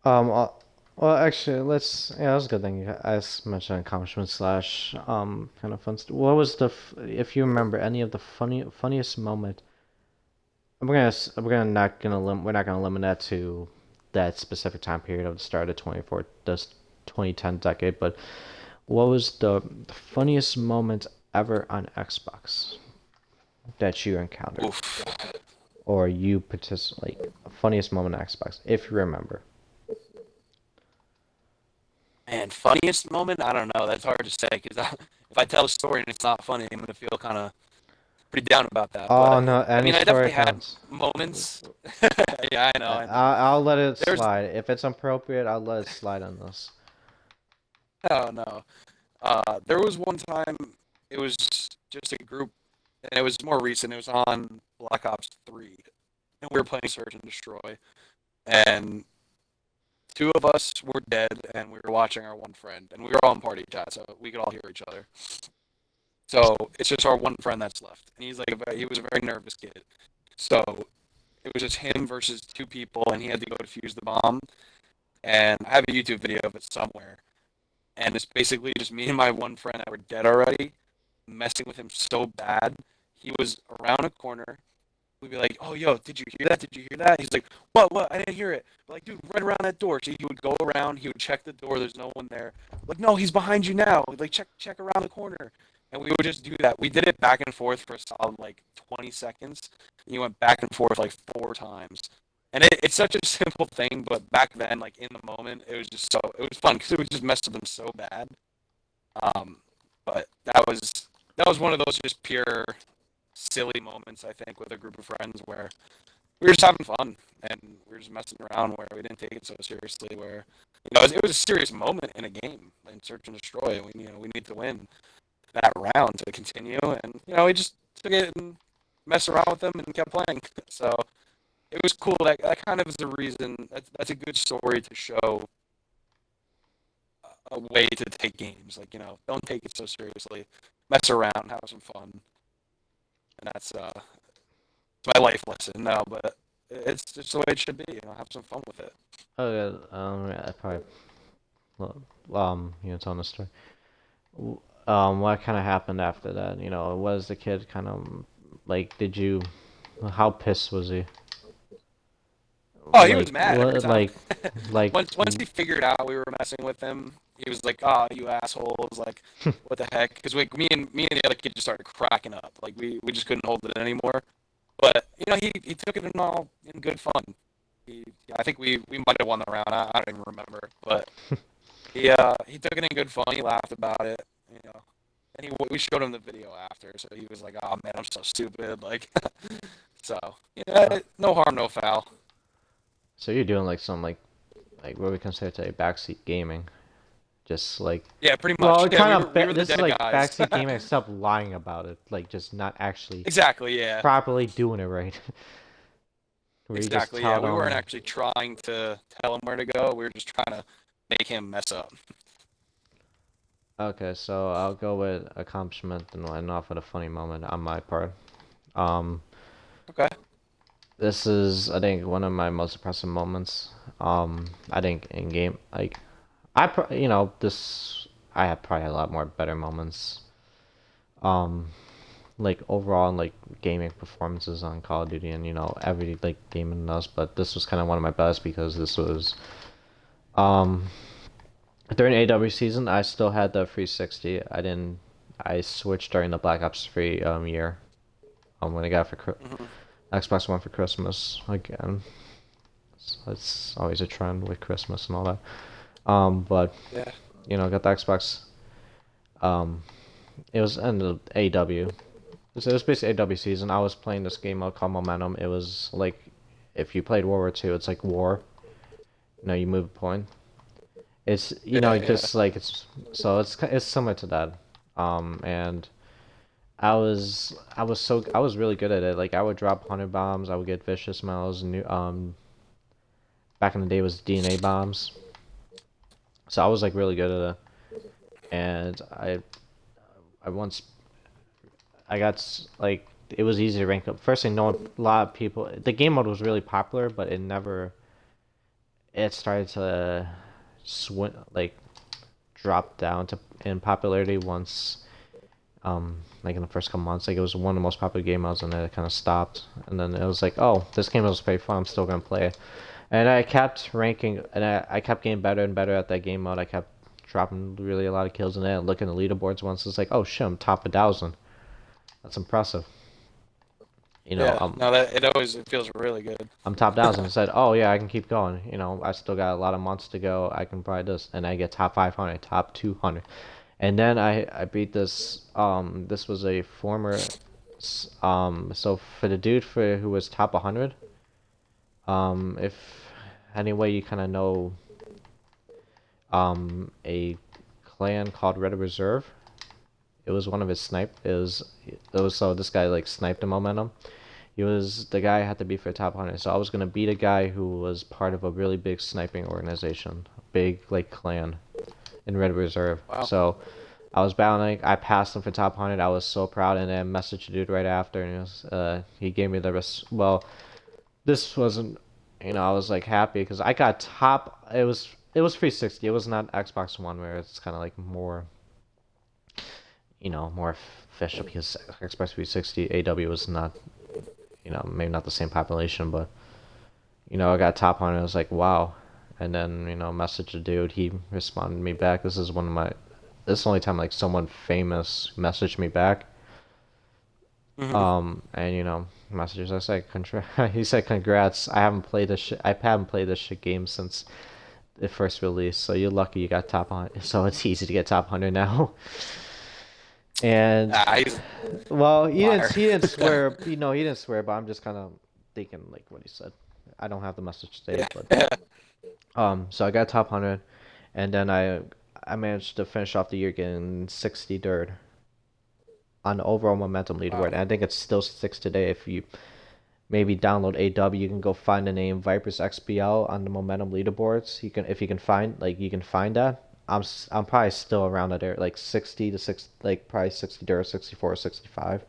Um, uh, well, actually, yeah, that was a good thing. I mentioned accomplishment slash kind of fun. What was if you remember any of the funniest moment? We're not gonna limit that to that specific time period of the start of 2010 decade. But what was the funniest moment ever on Xbox that you encountered, Oof. or you participate? Like, funniest moment on Xbox, if you remember. Man, funniest moment? I don't know. That's hard to say because if I tell a story and it's not funny, I'm gonna feel kind of pretty down about that. Oh But no, I any mean, I story definitely had counts. moments. Yeah, I know, I know. I'll let it There's slide. If it's appropriate, I'll let it slide on this. no, no. There was one time. It was just a group, and it was more recent. It was on Black Ops 3, and we were playing Search and Destroy, and two of us were dead, and we were watching our one friend, and we were all in party chat, so we could all hear each other. So it's just our one friend that's left, and he was a very nervous kid. So it was just him versus two people, and he had to go defuse the bomb. And I have a YouTube video of it somewhere, and it's basically just me and my one friend that were dead already, messing with him so bad. He was around a corner. We'd be like, "Oh, yo, did you hear that? Did you hear that?" He's like, "What? What? I didn't hear it." We're like, "Dude, right around that door." So he would go around. He would check the door. There's no one there. Like, no, he's behind you now. Like, check around the corner. And we would just do that. We did it back and forth for a solid like 20 seconds. And he went back and forth like 4 times. And it's such a simple thing, but back then, like in the moment, it was fun because it was just messed with him so bad. Um, but that was one of those just pure silly moments, I think, with a group of friends where we were just having fun and we were just messing around where we didn't take it so seriously. Where it was a serious moment in a game in Search and Destroy, and we need to win that round to continue, and we just took it and messed around with them and kept playing. So it was cool. That kind of is the reason. That's a good story to show a way to take games. Like don't take it so seriously. Mess around, have some fun, and that's my life lesson now. But it's just the way it should be. Have some fun with it. Oh yeah, I probably telling the story. What kind of happened after that? Was the kid kind of like, how pissed was he? Oh, he was mad every What, time. like, Once he figured out we were messing with him, he was like, "Ah, oh, you assholes! Like, what the heck?" Because me and the other kid just started cracking up. Like, we just couldn't hold it anymore. But he took it in good fun. I think we might have won the round. I don't even remember, but he took it in good fun. He laughed about it, and we showed him the video after, so he was like, "Oh man, I'm so stupid." Like, so no harm, no foul. so you're doing like some like what we consider today backseat gaming. Just like, Yeah, pretty well, much. it Yeah, kind of we were the this is dead like guys. backseat gaming except lying about it, like just not actually Exactly. Yeah. properly doing it right. Where you just Exactly. Yeah, tell we weren't them. actually trying to tell him where to go. We were just trying to make him mess up. Okay, so I'll go with accomplishment and end off with a funny moment on my part. Um, Okay. this is, I think, one of my most impressive moments. I think in game, like, I have probably a lot more better moments. Um, like overall, in, like gaming performances on Call of Duty, and every like game in us. But this was kind of one of my best because this was, um, during AW season, I still had the 360. I switched during the Black Ops 3 year. When I got for Hmm. Xbox One for Christmas again. So it's always a trend with Christmas and all that. But Yeah. got the Xbox. Um, it was in the AW. So it was basically AW season. I was playing this game mode called Momentum. It was like if you played World War II, it's like war. You move a point. It's Yeah. Yeah. just like it's similar to that. And I was really good at it. Like I would drop 100 bombs. I would get vicious medals. New back in the day it was DNA bombs. So I was like really good at it. And I once I got like it was easy to rank up. First thing, no one, a lot of people. The game mode was really popular, but it never. It started to swing like drop down to in popularity once. Like in the first couple months, like it was one of the most popular game modes, and then it kind of stopped. And then it was like, oh, this game was pretty fun. I'm still gonna play it. And I kept ranking, and I kept getting better and better at that game mode. I kept dropping really a lot of kills in it. And looking at the leaderboards once, it's like, oh shit, I'm top 1,000. That's impressive. Yeah. No, it feels really good. I'm top 1,000. I said, oh yeah, I can keep going. I still got a lot of months to go. I can buy this, and I get top 500, top 200, and then I beat this. This was a former. So for the dude who was top 100. If anyway you kind of know. A clan called Red Reserve. It was one of his snipe. It was so this guy like sniped him momentum. He was the guy I had to beat for top 100. So I was gonna beat a guy who was part of a really big sniping organization, big like clan in Red Reserve. Wow. So I was battling. I passed him for top 100. I was so proud, and then messaged the dude right after, and he gave me the rest. Well, this wasn't. I was like happy because I got top. It was 360. It was not Xbox One where it's kind of like more. More official because Xbox 360 AW was not. Maybe not the same population, but I got top on it. I was like, wow. And then, messaged the dude. He responded to me back. This is the only time like someone famous messaged me back. Hmm. And messages. I said, he said, congrats. I haven't played this shit game since the first release. So you're lucky you got top 100. So it's easy to get top 100 now. And He's well, a liar. he didn't swear. He didn't swear, but I'm just kind of thinking like what he said. I don't have the message saved, but so I got top 100, and then I managed to finish off the year getting 60 dirt on the overall momentum leaderboard. Wow. And I think it's still 6 today. If you maybe download AW, you can go find the name Vipers XBL on the momentum leaderboards. If you can find that. I'm probably still around that area, like 60 to 6, like probably 60 dirt, 64 or 65.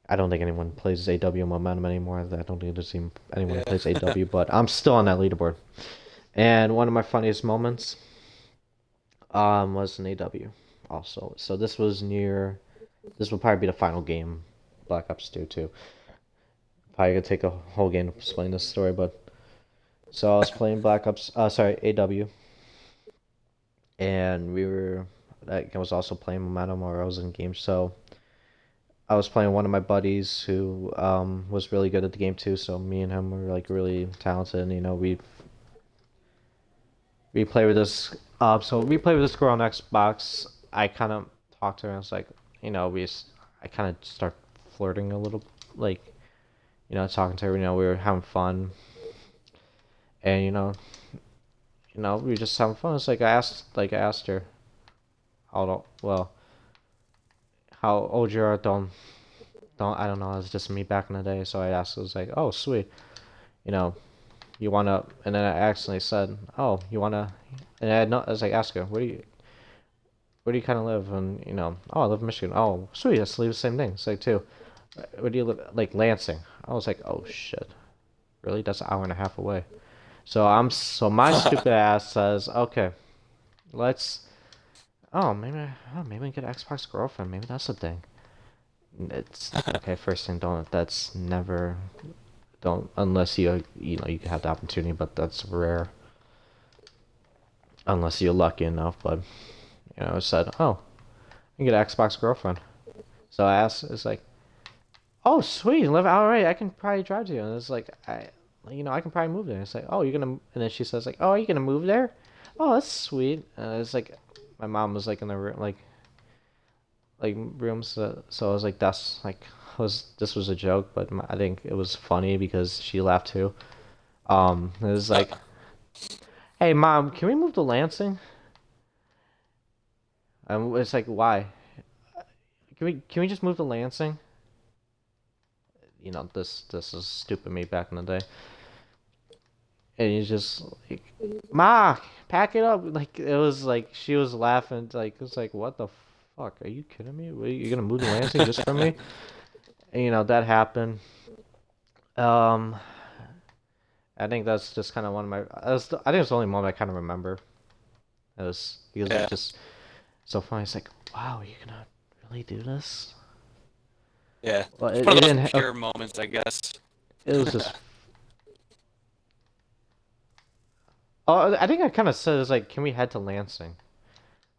I don't think anyone plays AW Momentum anymore. I don't think there's even anyone who plays Yeah. AW, but I'm still on that leaderboard. And one of my funniest moments was in AW also. So this will probably be the final game, Black Ops 2 too. Probably gonna take a whole game to explain this story, but so I was playing AW, and I was also playing Momentum, or I was in games. So I was playing one of my buddies who was really good at the game too. So me and him were like really talented. And, we play with this. So we play with this girl on Xbox. I kind of talked to her. And I was like, I kind of start flirting a little, like, talking to her. We were having fun, and we were just having fun. It's like I asked her how old you are. Don't I don't know. It's just me back in the day. So I asked. I was like, oh sweet, you know, you wanna? And then I accidentally said, oh, you wanna? And I had no. I was like, ask her, where do you kind of live? And oh, I live in Michigan. Oh, sweet. Let's leave the same thing. It's like too. Where do you live? Like Lansing. I was like, oh shit, really? That's an hour and a half away. So my stupid ass says, okay, let's. Maybe we can get an Xbox girlfriend. Maybe that's the thing. It's okay. First thing, don't. That's never. Don't unless you can have the opportunity, but that's rare. Unless you're lucky enough, but I said, oh, I can get an Xbox girlfriend. So I asked, it's like, oh, sweet, live all right. I can probably drive to you. And it's like, I can probably move there. It's like, oh, you're gonna. And then she says like, oh, are you gonna move there? Oh, that's sweet. And it's like, my mom was like in the room, like rooms. So I was like, that's like, this was a joke, but I think it was funny because she laughed too. It was like, hey, mom, can we move to Lansing? And it's like, why? Can we just move to Lansing? This is stupid me back in the day. And he's just like, Ma, pack it up. Like it was like she was laughing. Like it was like, what the fuck? Are you kidding me? Are you gonna move to Lansing just for me? And that happened. Um, I think that's just kind of one of my. I think it's the only moment I kind of remember. It was because Yeah. it's just so funny. It's like, wow, are you gonna really do this? Yeah. Well, It's it one of didn't. those pure moments, I guess. It was just. Oh, I think I kind of said it was like, can we head to Lansing?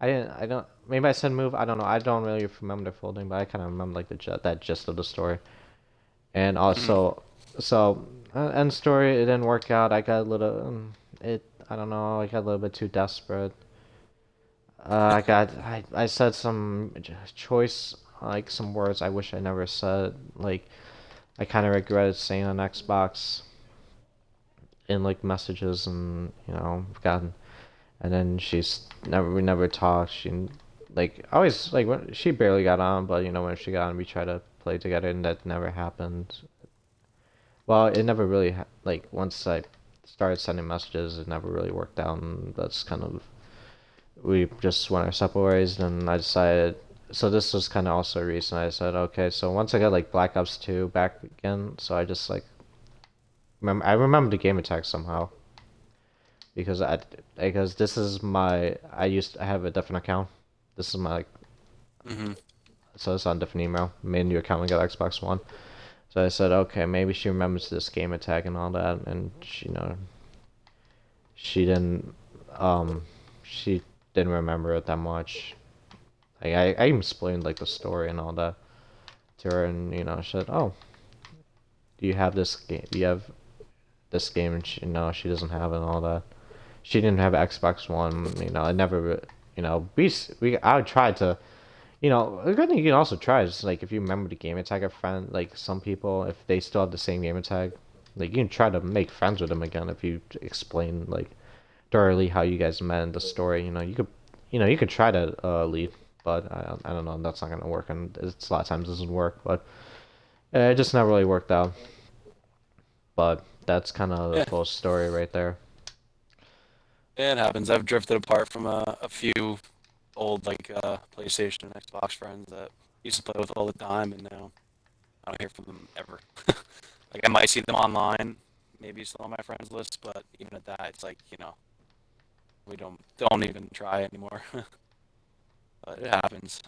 I didn't. I don't. Maybe I said move. I don't know. I don't really remember the full thing, but I kind of remember like that gist of the story. And Mhm. also, so end story. It didn't work out. I got a little. It. I don't know. I got a little bit too desperate. I said some choice like some words I wish I never said. Like I kind of regretted saying on Xbox in like messages and gotten. And then we never talked. She like always like she barely got on, but when she got on, we tried to play together, and that never happened. Well, it never really like once I started sending messages, it never really worked out, and that's kind of we just went our separate ways. And I decided. So this was kind of also a reason I said, okay. So once I got like Black Ops 2 back again, so I just like I remember the game attack somehow because this is my I have a different account. This is my Mhm. so it's on a different email. Made a new account and got Xbox One. So I said, okay, maybe she remembers this game attack and all that, and she didn't she didn't remember it that much. Like I even explained like the story and all that to her, and she said, oh, do you have this game? Do you have this game? And she doesn't have it and all that. She didn't have Xbox One. I never. I would try to. A good thing you can also try is like if you remember the gamer tag of friend, like some people, if they still have the same gamer tag, like you can try to make friends with them again if you explain like thoroughly how you guys met in the story. You could try to leave, but I don't know. That's not gonna work, and it's a lot of times it doesn't work. But it just never really worked out. But that's kind of the Yeah. full story right there. Yeah, it happens. I've drifted apart from a few old like PlayStation and Xbox friends that I used to play with all the time, and now I don't hear from them ever. Like I might see them online, maybe still on my friends list, but even at that, it's like we don't even try anymore. But it happens.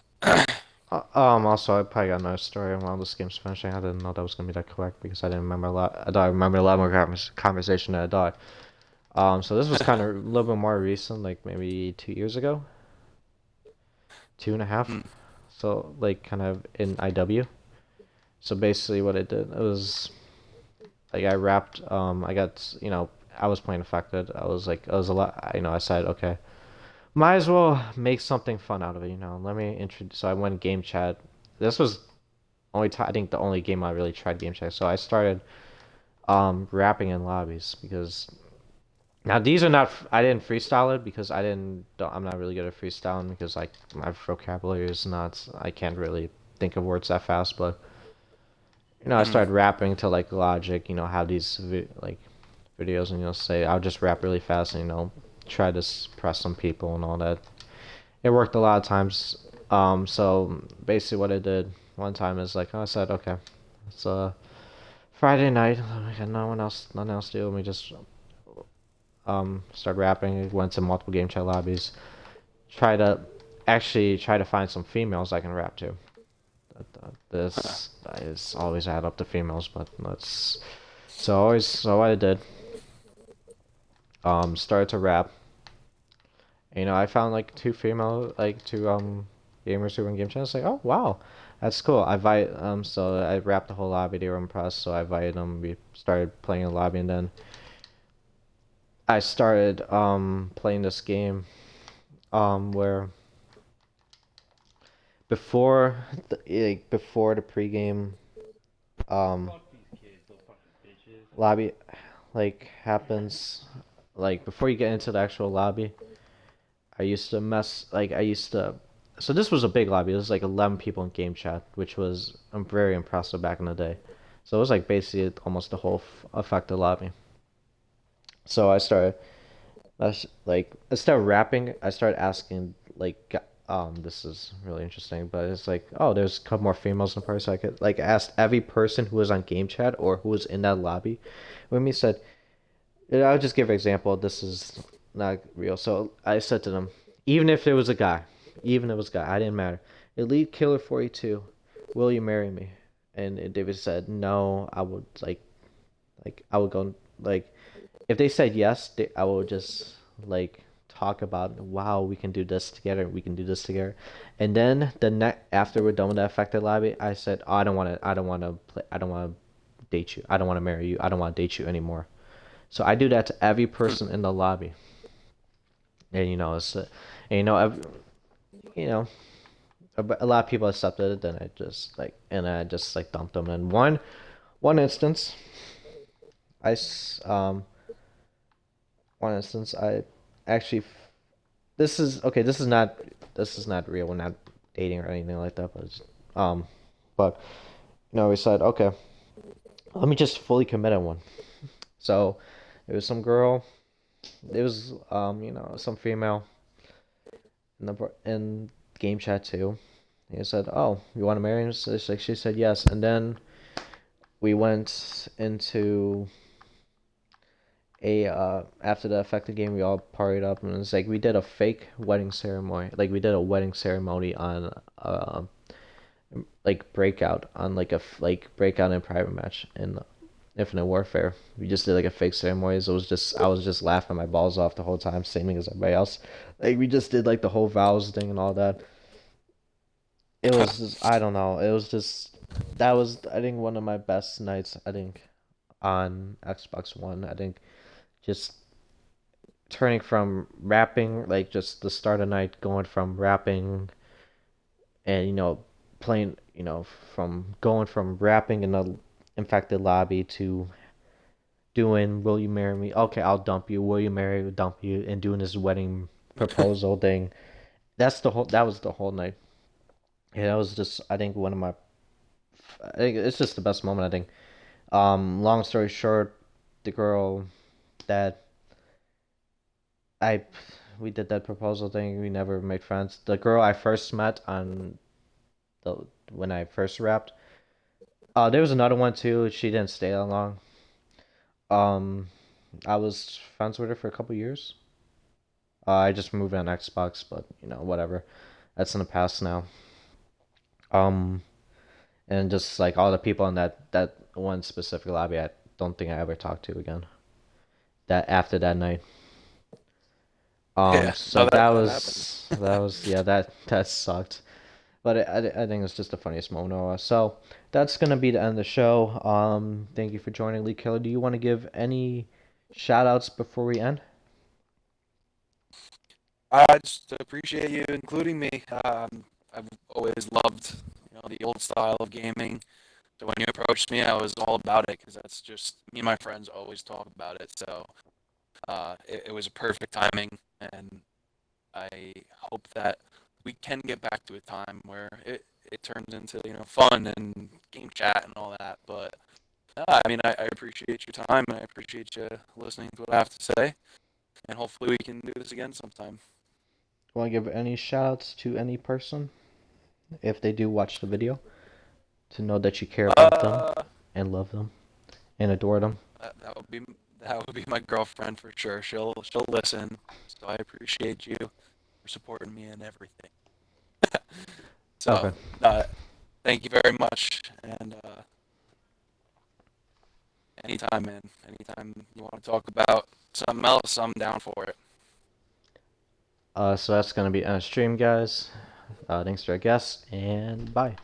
Also, I probably got another story while this game's finishing. I didn't know that was gonna be that quick because I didn't remember a lot. I thought I remembered a lot more conversation than I thought. So this was kind of a little bit more recent, like maybe 2 years ago, 2.5. Mm. So like kind of in IW. So basically, what it did, it was like I wrapped. I got I was playing affected. I was like, I was a lot. I said, okay, might as well make something fun out of it. Let me introduce. So I went game chat. This was only I think the only game I really tried game chat. So I started rapping in lobbies because Now these are not. I didn't freestyle it because I didn't. I'm not really good at freestyling because like my vocabulary is not. I can't really think of words that fast. But I Mhm. started rapping to like Logic. Have these like videos and say I'll just rap really fast and try to press some people and all that. It worked a lot of times. So basically what I did one time is like I said, okay, it's Friday night. I got nothing else to do. Let me just start rapping. Went to multiple game chat lobbies. Try to try to find some females I can rap to. This is always add up to females, but let's. So what I did. Started to rap. I found like two gamers who were in game chat. I was like, oh wow, that's cool. So I rapped the whole lobby. They were impressed, so I invited them. We started playing in the lobby, and then I started playing this game where before before the pregame um lobby happens, before you get into the actual lobby, I used to mess like I used to. So this was a big lobby. It was like 11 people in game chat, which was very impressive back in the day. So it was like basically almost the whole affected lobby. So instead of rapping, I started asking this is really interesting, but it's like, oh, there's a couple more females in the party, so I could like ask every person who was on game chat or who was in that lobby with me said, I'll just give an example. This is not real. So I said to them, even if there was a guy, even if it was a guy, I didn't matter. Elite Killer 42, will you marry me? And David said, no, I would I would go like if they said yes, I would just like talk about wow, we can do this together, we can do this together. And then after we're done with that affected lobby, I said, oh, I don't want to play, I don't want to date you, I don't want to marry you, I don't want to date you anymore. So I do that to every person in the lobby, and it's and, you know a lot of people accepted it. Then I just like dumped them. And one instance, I one instance I actually this is okay. This is not real. We're not dating or anything like that. But we said okay. Let me just fully commit on one. So it was some girl. It was some female in game chat too. He said, "Oh, you want to marry him?" So she said yes, and then we went into a after the affected game. We all partied up, and it's like we did a fake wedding ceremony. Like we did a wedding ceremony on breakout on breakout in private match in Infinite Warfare. We just did like a fake ceremony. So I was just laughing my balls off the whole time, same as everybody else. Like we just did like the whole vows thing and all that. It was just, I don't know. It was just that was I think one of my best nights. I think on Xbox One. I think just turning from rapping just the start of night, going from rapping and playing from going from rapping in the infected lobby to doing will you marry me, okay, I'll dump you, will you marry me, dump you, and doing this wedding proposal thing. That was the whole night. Yeah, that was just I think one of my I think it's just the best moment. I think long story short, the girl that I we did that proposal thing, we never made friends. The girl I first met on the when I first rapped, there was another one too. She didn't stay that long. Um, I was friends with her for a couple years. I just moved on Xbox, but whatever. That's in the past now. Um, and just like all the people in that one specific lobby, I don't think I ever talked to again. That after that night. Yeah, So no, that was yeah, that sucked. But I think it's just the funniest moment of all. So that's gonna be the end of the show. Thank you for joining, Lee Killer. Do you want to give any shout outs before we end? I just appreciate you including me. I've always loved, the old style of gaming. So when you approached me, I was all about it because that's just me and my friends always talk about it. So It was a perfect timing, and I hope that we can get back to a time where it turns into, fun and game chat and all that. But I mean, I appreciate your time, and I appreciate you listening to what I have to say, and hopefully we can do this again sometime. Want to give any shout outs to any person if they do watch the video to know that you care about them and love them and adore them? That would be my girlfriend for sure. She'll listen, so I appreciate you for supporting me in everything. So, Okay. thank you very much, and anytime, man. Anytime you want to talk about something else, I'm down for it. So that's going to be on stream, guys. Thanks to our guests, and bye.